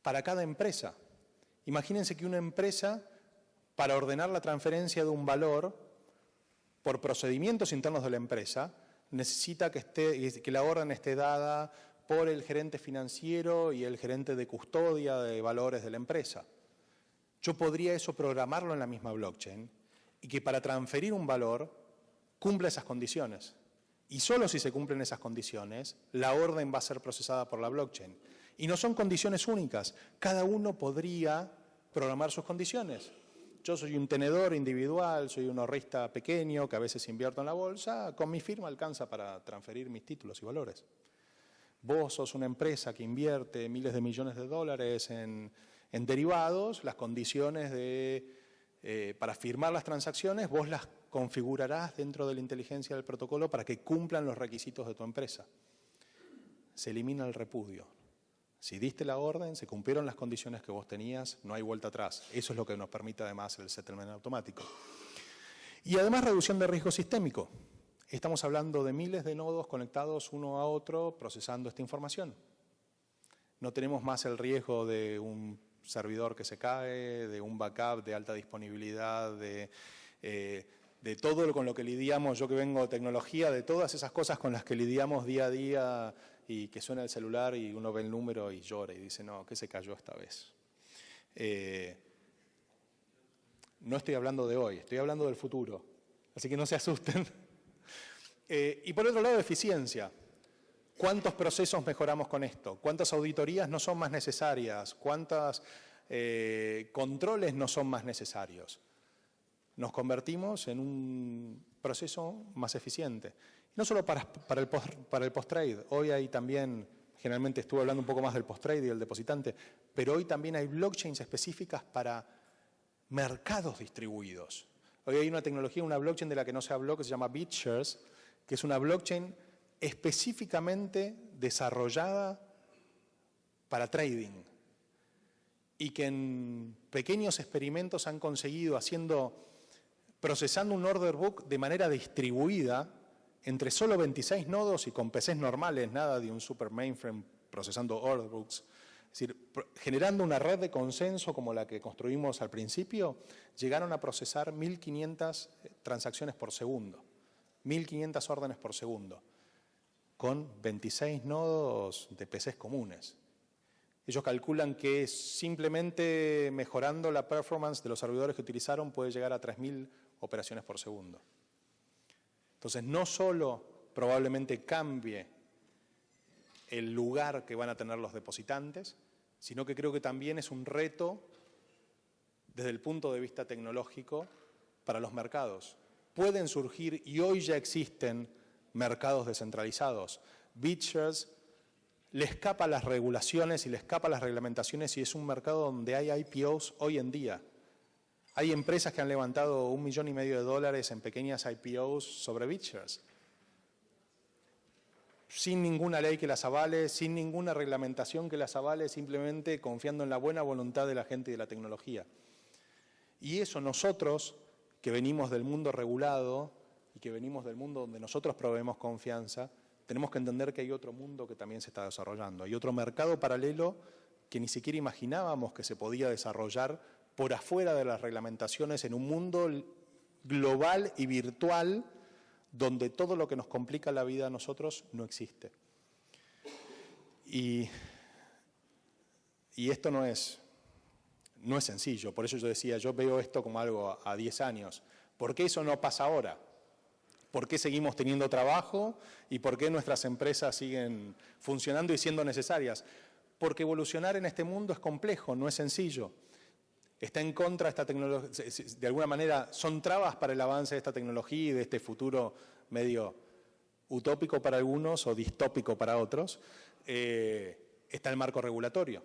para cada empresa. Imagínense que una empresa, para ordenar la transferencia de un valor por procedimientos internos de la empresa, necesita que la orden esté dada por el gerente financiero y el gerente de custodia de valores de la empresa. Yo podría eso programarlo en la misma blockchain y que para transferir un valor cumpla esas condiciones. Y solo si se cumplen esas condiciones, la orden va a ser procesada por la blockchain. Y no son condiciones únicas. Cada uno podría programar sus condiciones. Yo soy un tenedor individual, soy un ahorrista pequeño que a veces invierto en la bolsa, con mi firma alcanza para transferir mis títulos y valores. Vos sos una empresa que invierte miles de millones de dólares en derivados, las condiciones para firmar las transacciones vos las configurarás dentro de la inteligencia del protocolo para que cumplan los requisitos de tu empresa. Se elimina el repudio. Si diste la orden, se cumplieron las condiciones que vos tenías, no hay vuelta atrás. Eso es lo que nos permite además el settlement automático. Y además reducción de riesgo sistémico. Estamos hablando de miles de nodos conectados uno a otro procesando esta información. No tenemos más el riesgo de un servidor que se cae, de un backup de alta disponibilidad, de todo lo con lo que lidiamos, yo que vengo de tecnología, de todas esas cosas con las que lidiamos día a día y que suena el celular y uno ve el número y llora y dice, no, ¿qué se cayó esta vez? No estoy hablando de hoy, estoy hablando del futuro, así que no se asusten. Y por otro lado, eficiencia. ¿Cuántos procesos mejoramos con esto? ¿Cuántas auditorías no son más necesarias? ¿Cuántos controles no son más necesarios? Nos convertimos en un proceso más eficiente. No solo para el post-trade. Hoy hay también, generalmente estuve hablando un poco más del post-trade y del depositante, pero hoy también hay blockchains específicas para mercados distribuidos. Hoy hay una tecnología, una blockchain de la que no se habló, que se llama BitShares, que es una blockchain específicamente desarrollada para trading y que en pequeños experimentos han conseguido procesando un order book de manera distribuida entre solo 26 nodos y con PCs normales, nada de un super mainframe procesando order books. Es decir, generando una red de consenso como la que construimos al principio, llegaron a procesar 1.500 transacciones por segundo, 1.500 órdenes por segundo, con 26 nodos de PCs comunes. Ellos calculan que simplemente mejorando la performance de los servidores que utilizaron puede llegar a 3.000 operaciones por segundo. Entonces, no solo probablemente cambie el lugar que van a tener los depositantes, sino que creo que también es un reto desde el punto de vista tecnológico para los mercados. Pueden surgir, y hoy ya existen, mercados descentralizados. BitShares le escapa a las regulaciones y le escapa a las reglamentaciones y es un mercado donde hay IPOs hoy en día. Hay empresas que han levantado $1,5 millones en pequeñas IPOs sobre BitShares. Sin ninguna ley que las avale, sin ninguna reglamentación que las avale, simplemente confiando en la buena voluntad de la gente y de la tecnología. Y eso nosotros, que venimos del mundo regulado y que venimos del mundo donde nosotros proveemos confianza, tenemos que entender que hay otro mundo que también se está desarrollando. Hay otro mercado paralelo que ni siquiera imaginábamos que se podía desarrollar por afuera de las reglamentaciones en un mundo global y virtual donde todo lo que nos complica la vida a nosotros no existe. Y esto no es sencillo, por eso yo decía, yo veo esto como algo a 10 años. ¿Por qué eso no pasa ahora? ¿Por qué seguimos teniendo trabajo y por qué nuestras empresas siguen funcionando y siendo necesarias? Porque evolucionar en este mundo es complejo, no es sencillo. Está en contra de esta tecnología, de alguna manera son trabas para el avance de esta tecnología y de este futuro medio utópico para algunos o distópico para otros. Está el marco regulatorio.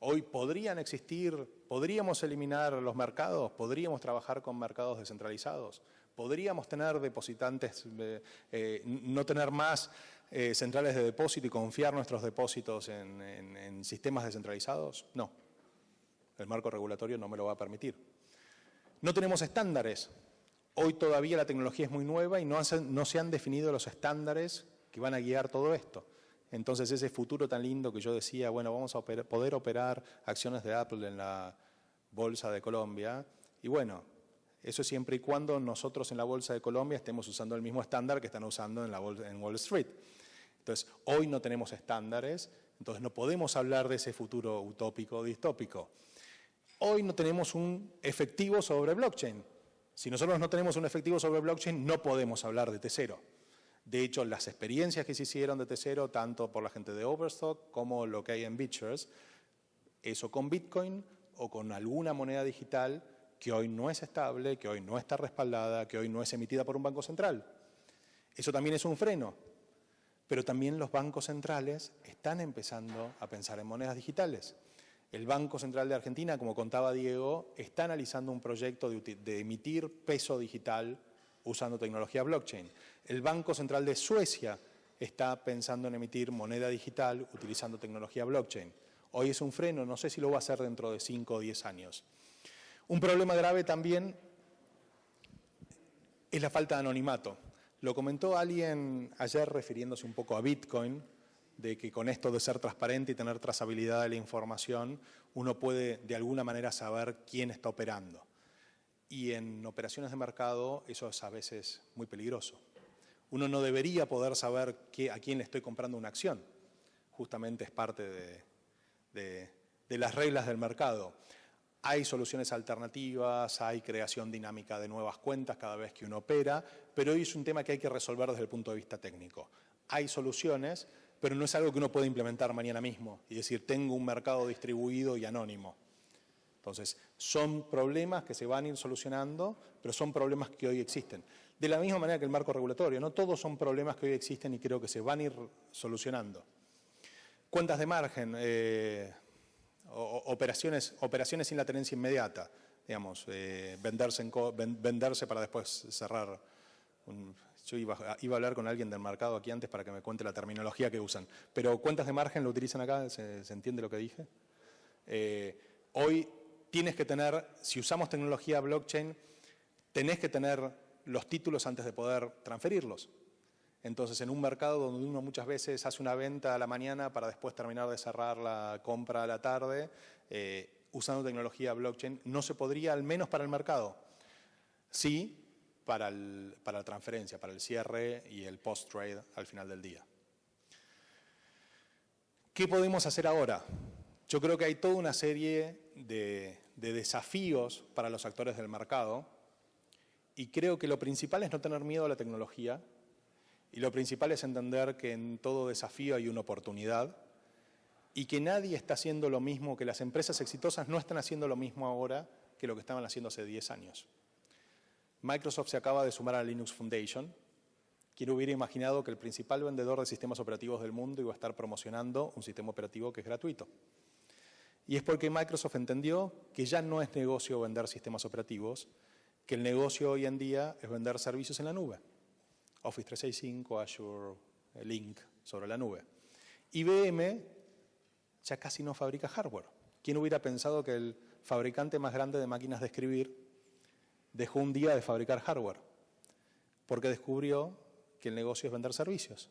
Hoy podríamos eliminar los mercados, podríamos trabajar con mercados descentralizados, podríamos tener depositantes, no tener más centrales de depósito y confiar nuestros depósitos en sistemas descentralizados. No, el marco regulatorio no me lo va a permitir. No tenemos estándares. Hoy todavía la tecnología es muy nueva y no se han definido los estándares que van a guiar todo esto. Entonces ese futuro tan lindo que yo decía, bueno, vamos a poder operar acciones de Apple en la Bolsa de Colombia, y bueno, eso es siempre y cuando nosotros en la Bolsa de Colombia estemos usando el mismo estándar que están usando en Wall Street. Entonces, hoy no tenemos estándares, entonces no podemos hablar de ese futuro utópico o distópico. Hoy no tenemos un efectivo sobre blockchain. Si nosotros no tenemos un efectivo sobre blockchain, no podemos hablar de T0. De hecho, las experiencias que se hicieron de T0, tanto por la gente de Overstock como lo que hay en BitShares, eso con Bitcoin o con alguna moneda digital que hoy no es estable, que hoy no está respaldada, que hoy no es emitida por un banco central. Eso también es un freno, pero también los bancos centrales están empezando a pensar en monedas digitales. El Banco Central de Argentina, como contaba Diego, está analizando un proyecto de emitir peso digital usando tecnología blockchain. El Banco Central de Suecia está pensando en emitir moneda digital utilizando tecnología blockchain. Hoy es un freno, no sé si lo va a hacer dentro de 5 o 10 años. Un problema grave también es la falta de anonimato. Lo comentó alguien ayer refiriéndose un poco a Bitcoin, de que con esto de ser transparente y tener trazabilidad de la información, uno puede de alguna manera saber quién está operando. Y en operaciones de mercado eso es a veces muy peligroso. Uno no debería poder saber a quién le estoy comprando una acción. Justamente es parte de las reglas del mercado. Hay soluciones alternativas, hay creación dinámica de nuevas cuentas cada vez que uno opera, pero hoy es un tema que hay que resolver desde el punto de vista técnico. Hay soluciones, pero no es algo que uno puede implementar mañana mismo y decir, tengo un mercado distribuido y anónimo. Entonces, son problemas que se van a ir solucionando, pero son problemas que hoy existen. De la misma manera que el marco regulatorio, no todos son problemas que hoy existen y creo que se van a ir solucionando. Cuentas de margen, operaciones sin la tenencia inmediata, digamos, venderse para después cerrar. Yo iba a hablar con alguien del mercado aquí antes para que me cuente la terminología que usan, pero cuentas de margen lo utilizan acá, ¿se entiende lo que dije? Hoy tienes que tener, si usamos tecnología blockchain, tenés que tener los títulos antes de poder transferirlos. Entonces, en un mercado donde uno muchas veces hace una venta a la mañana para después terminar de cerrar la compra a la tarde, usando tecnología blockchain, no se podría, al menos para el mercado. Sí, para la transferencia, para el cierre y el post-trade al final del día. ¿Qué podemos hacer ahora? Yo creo que hay toda una serie de desafíos para los actores del mercado y creo que lo principal es no tener miedo a la tecnología y lo principal es entender que en todo desafío hay una oportunidad y que nadie está haciendo lo mismo, que las empresas exitosas no están haciendo lo mismo ahora que lo que estaban haciendo hace 10 años. Microsoft se acaba de sumar a la Linux Foundation. ¿Quién hubiera imaginado que el principal vendedor de sistemas operativos del mundo iba a estar promocionando un sistema operativo que es gratuito? Y es porque Microsoft entendió que ya no es negocio vender sistemas operativos, que el negocio hoy en día es vender servicios en la nube. Office 365, Azure, Lync sobre la nube. IBM ya casi no fabrica hardware. ¿Quién hubiera pensado que el fabricante más grande de máquinas de escribir dejó un día de fabricar hardware? Porque descubrió que el negocio es vender servicios.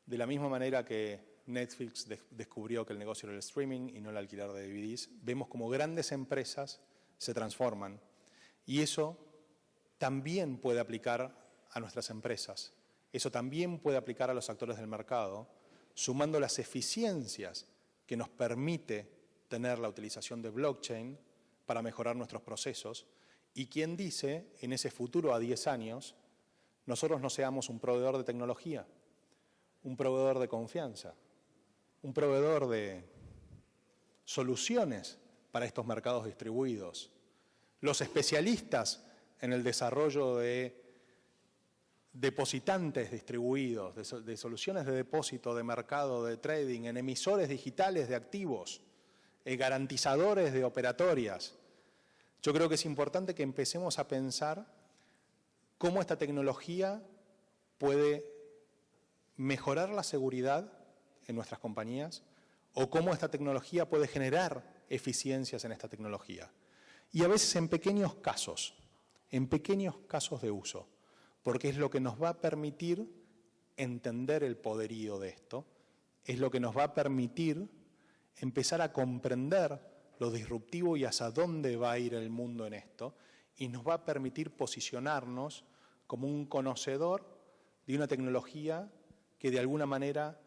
De la misma manera que Netflix descubrió que el negocio era el streaming y no el alquiler de DVDs, vemos como grandes empresas se transforman y eso también puede aplicar a nuestras empresas. Eso también puede aplicar a los actores del mercado, sumando las eficiencias que nos permite tener la utilización de blockchain para mejorar nuestros procesos. Y quien dice, en ese futuro a 10 años, nosotros no seamos un proveedor de tecnología, un proveedor de confianza, un proveedor de soluciones para estos mercados distribuidos. Los especialistas en el desarrollo de depositantes distribuidos, de soluciones de depósito, de mercado, de trading, en emisores digitales de activos, garantizadores de operatorias. Yo creo que es importante que empecemos a pensar cómo esta tecnología puede mejorar la seguridad en nuestras compañías o cómo esta tecnología puede generar eficiencias en esta tecnología. Y a veces en pequeños casos de uso, porque es lo que nos va a permitir entender el poderío de esto, es lo que nos va a permitir empezar a comprender lo disruptivo y hacia dónde va a ir el mundo en esto, y nos va a permitir posicionarnos como un conocedor de una tecnología que de alguna manera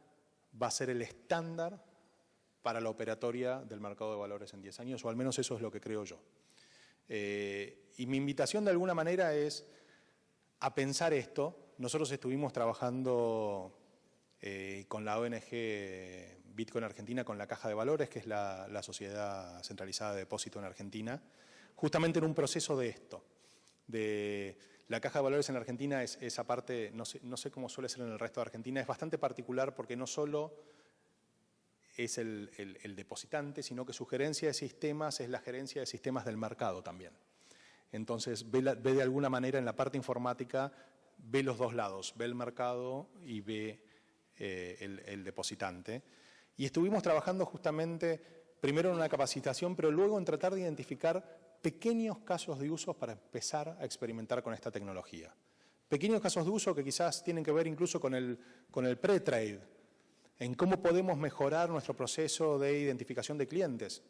va a ser el estándar para la operatoria del mercado de valores en 10 años, o al menos eso es lo que creo yo. Y mi invitación de alguna manera es a pensar esto, nosotros estuvimos trabajando con la ONG Bitcoin Argentina, con la Caja de Valores, que es la sociedad centralizada de depósito en Argentina, justamente en un proceso de esto. La Caja de Valores en Argentina es esa parte, no sé cómo suele ser en el resto de Argentina, es bastante particular porque no solo es el depositante, sino que su gerencia de sistemas es la gerencia de sistemas del mercado también. Entonces ve de alguna manera en la parte informática, ve los dos lados, ve el mercado y ve el depositante. Y estuvimos trabajando justamente primero en una capacitación, pero luego en tratar de identificar pequeños casos de uso para empezar a experimentar con esta tecnología. Pequeños casos de uso que quizás tienen que ver incluso con el pre-trade, en cómo podemos mejorar nuestro proceso de identificación de clientes,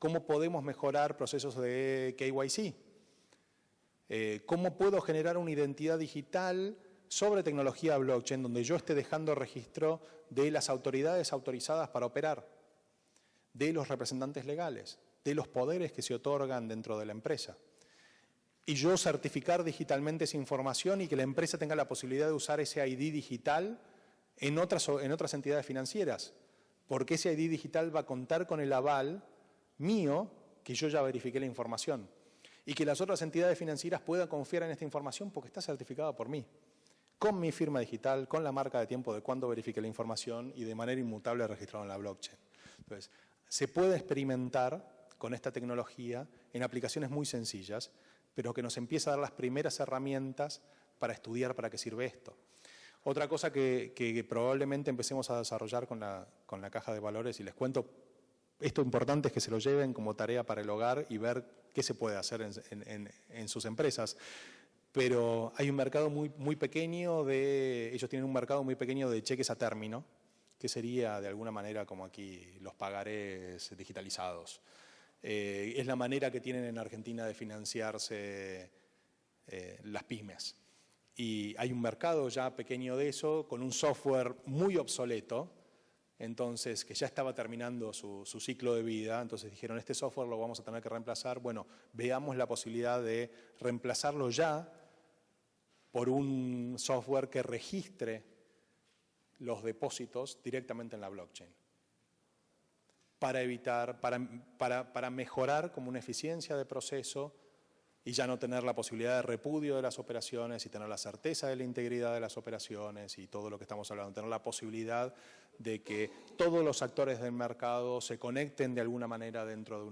cómo podemos mejorar procesos de KYC, cómo puedo generar una identidad digital sobre tecnología blockchain, donde yo esté dejando registro de las autoridades autorizadas para operar, de los representantes legales, de los poderes que se otorgan dentro de la empresa. Y yo certificar digitalmente esa información y que la empresa tenga la posibilidad de usar ese ID digital en otras entidades financieras, porque ese ID digital va a contar con el aval mío, que yo ya verifiqué la información, y que las otras entidades financieras puedan confiar en esta información porque está certificada por mí, con mi firma digital, con la marca de tiempo de cuándo verifique la información y de manera inmutable registrado en la blockchain. Entonces, se puede experimentar con esta tecnología en aplicaciones muy sencillas, pero que nos empieza a dar las primeras herramientas para estudiar para qué sirve esto. Otra cosa que probablemente empecemos a desarrollar con la Caja de Valores, y les cuento, esto importante es que se lo lleven como tarea para el hogar y ver qué se puede hacer en sus empresas. Pero hay un mercado muy pequeño ellos tienen un mercado muy pequeño de cheques a término, que sería de alguna manera como aquí los pagarés digitalizados. Es la manera que tienen en Argentina de financiarse las pymes. Y hay un mercado ya pequeño de eso, con un software muy obsoleto, entonces que ya estaba terminando su ciclo de vida. Entonces dijeron, este software lo vamos a tener que reemplazar. Bueno, veamos la posibilidad de reemplazarlo ya por un software que registre los depósitos directamente en la blockchain, para evitar, para mejorar como una eficiencia de proceso y ya no tener la posibilidad de repudio de las operaciones y tener la certeza de la integridad de las operaciones y todo lo que estamos hablando, tener la posibilidad de que todos los actores del mercado se conecten de alguna manera dentro de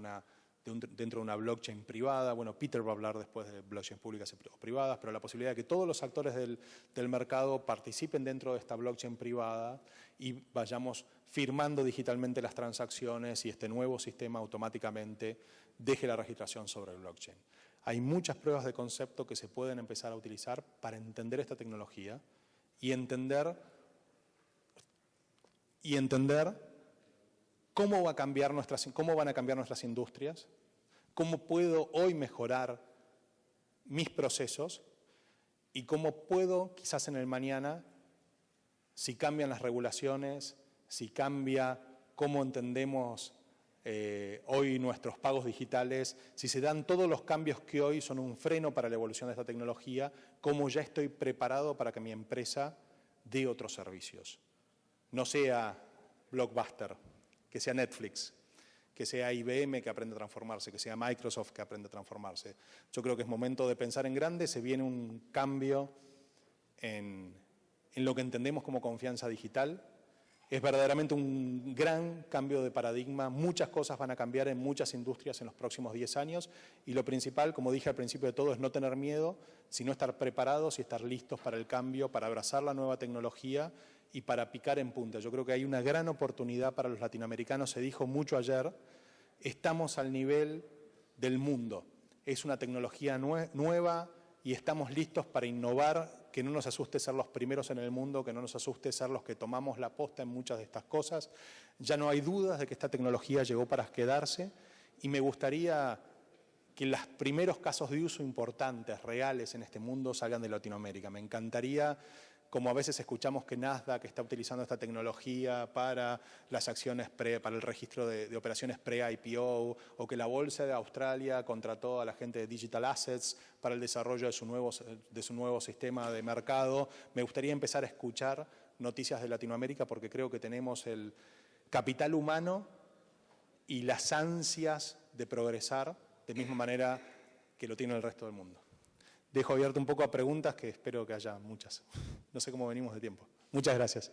una blockchain privada. Bueno, Peter va a hablar después de blockchains públicas o privadas, pero la posibilidad de que todos los actores del mercado participen dentro de esta blockchain privada y vayamos firmando digitalmente las transacciones y este nuevo sistema automáticamente deje la registración sobre el blockchain. Hay muchas pruebas de concepto que se pueden empezar a utilizar para entender esta tecnología y entender cómo van a cambiar nuestras industrias, cómo puedo hoy mejorar mis procesos y cómo puedo, quizás en el mañana, si cambian las regulaciones, si cambia cómo entendemos hoy nuestros pagos digitales, si se dan todos los cambios que hoy son un freno para la evolución de esta tecnología, cómo ya estoy preparado para que mi empresa dé otros servicios. No sea Blockbuster, que sea Netflix, que sea IBM que aprende a transformarse, que sea Microsoft que aprende a transformarse. Yo creo que es momento de pensar en grande, se viene un cambio en lo que entendemos como confianza digital. Es verdaderamente un gran cambio de paradigma, muchas cosas van a cambiar en muchas industrias en los próximos 10 años y lo principal, como dije al principio de todo, es no tener miedo, sino estar preparados y estar listos para el cambio, para abrazar la nueva tecnología y para picar en punta. Yo creo que hay una gran oportunidad para los latinoamericanos, se dijo mucho ayer, estamos al nivel del mundo. Es una tecnología nueva y estamos listos para innovar, que no nos asuste ser los primeros en el mundo, que no nos asuste ser los que tomamos la posta en muchas de estas cosas. Ya no hay dudas de que esta tecnología llegó para quedarse y me gustaría que los primeros casos de uso importantes, reales en este mundo, salgan de Latinoamérica. Me encantaría como a veces escuchamos que Nasdaq está utilizando esta tecnología para las acciones para el registro de operaciones pre-IPO, o que la Bolsa de Australia contrató a la gente de Digital Assets para el desarrollo de su nuevo sistema de mercado. Me gustaría empezar a escuchar noticias de Latinoamérica porque creo que tenemos el capital humano y las ansias de progresar de misma manera que lo tiene el resto del mundo. Dejo abierto un poco a preguntas, que espero que haya muchas. No sé cómo venimos de tiempo. Muchas gracias.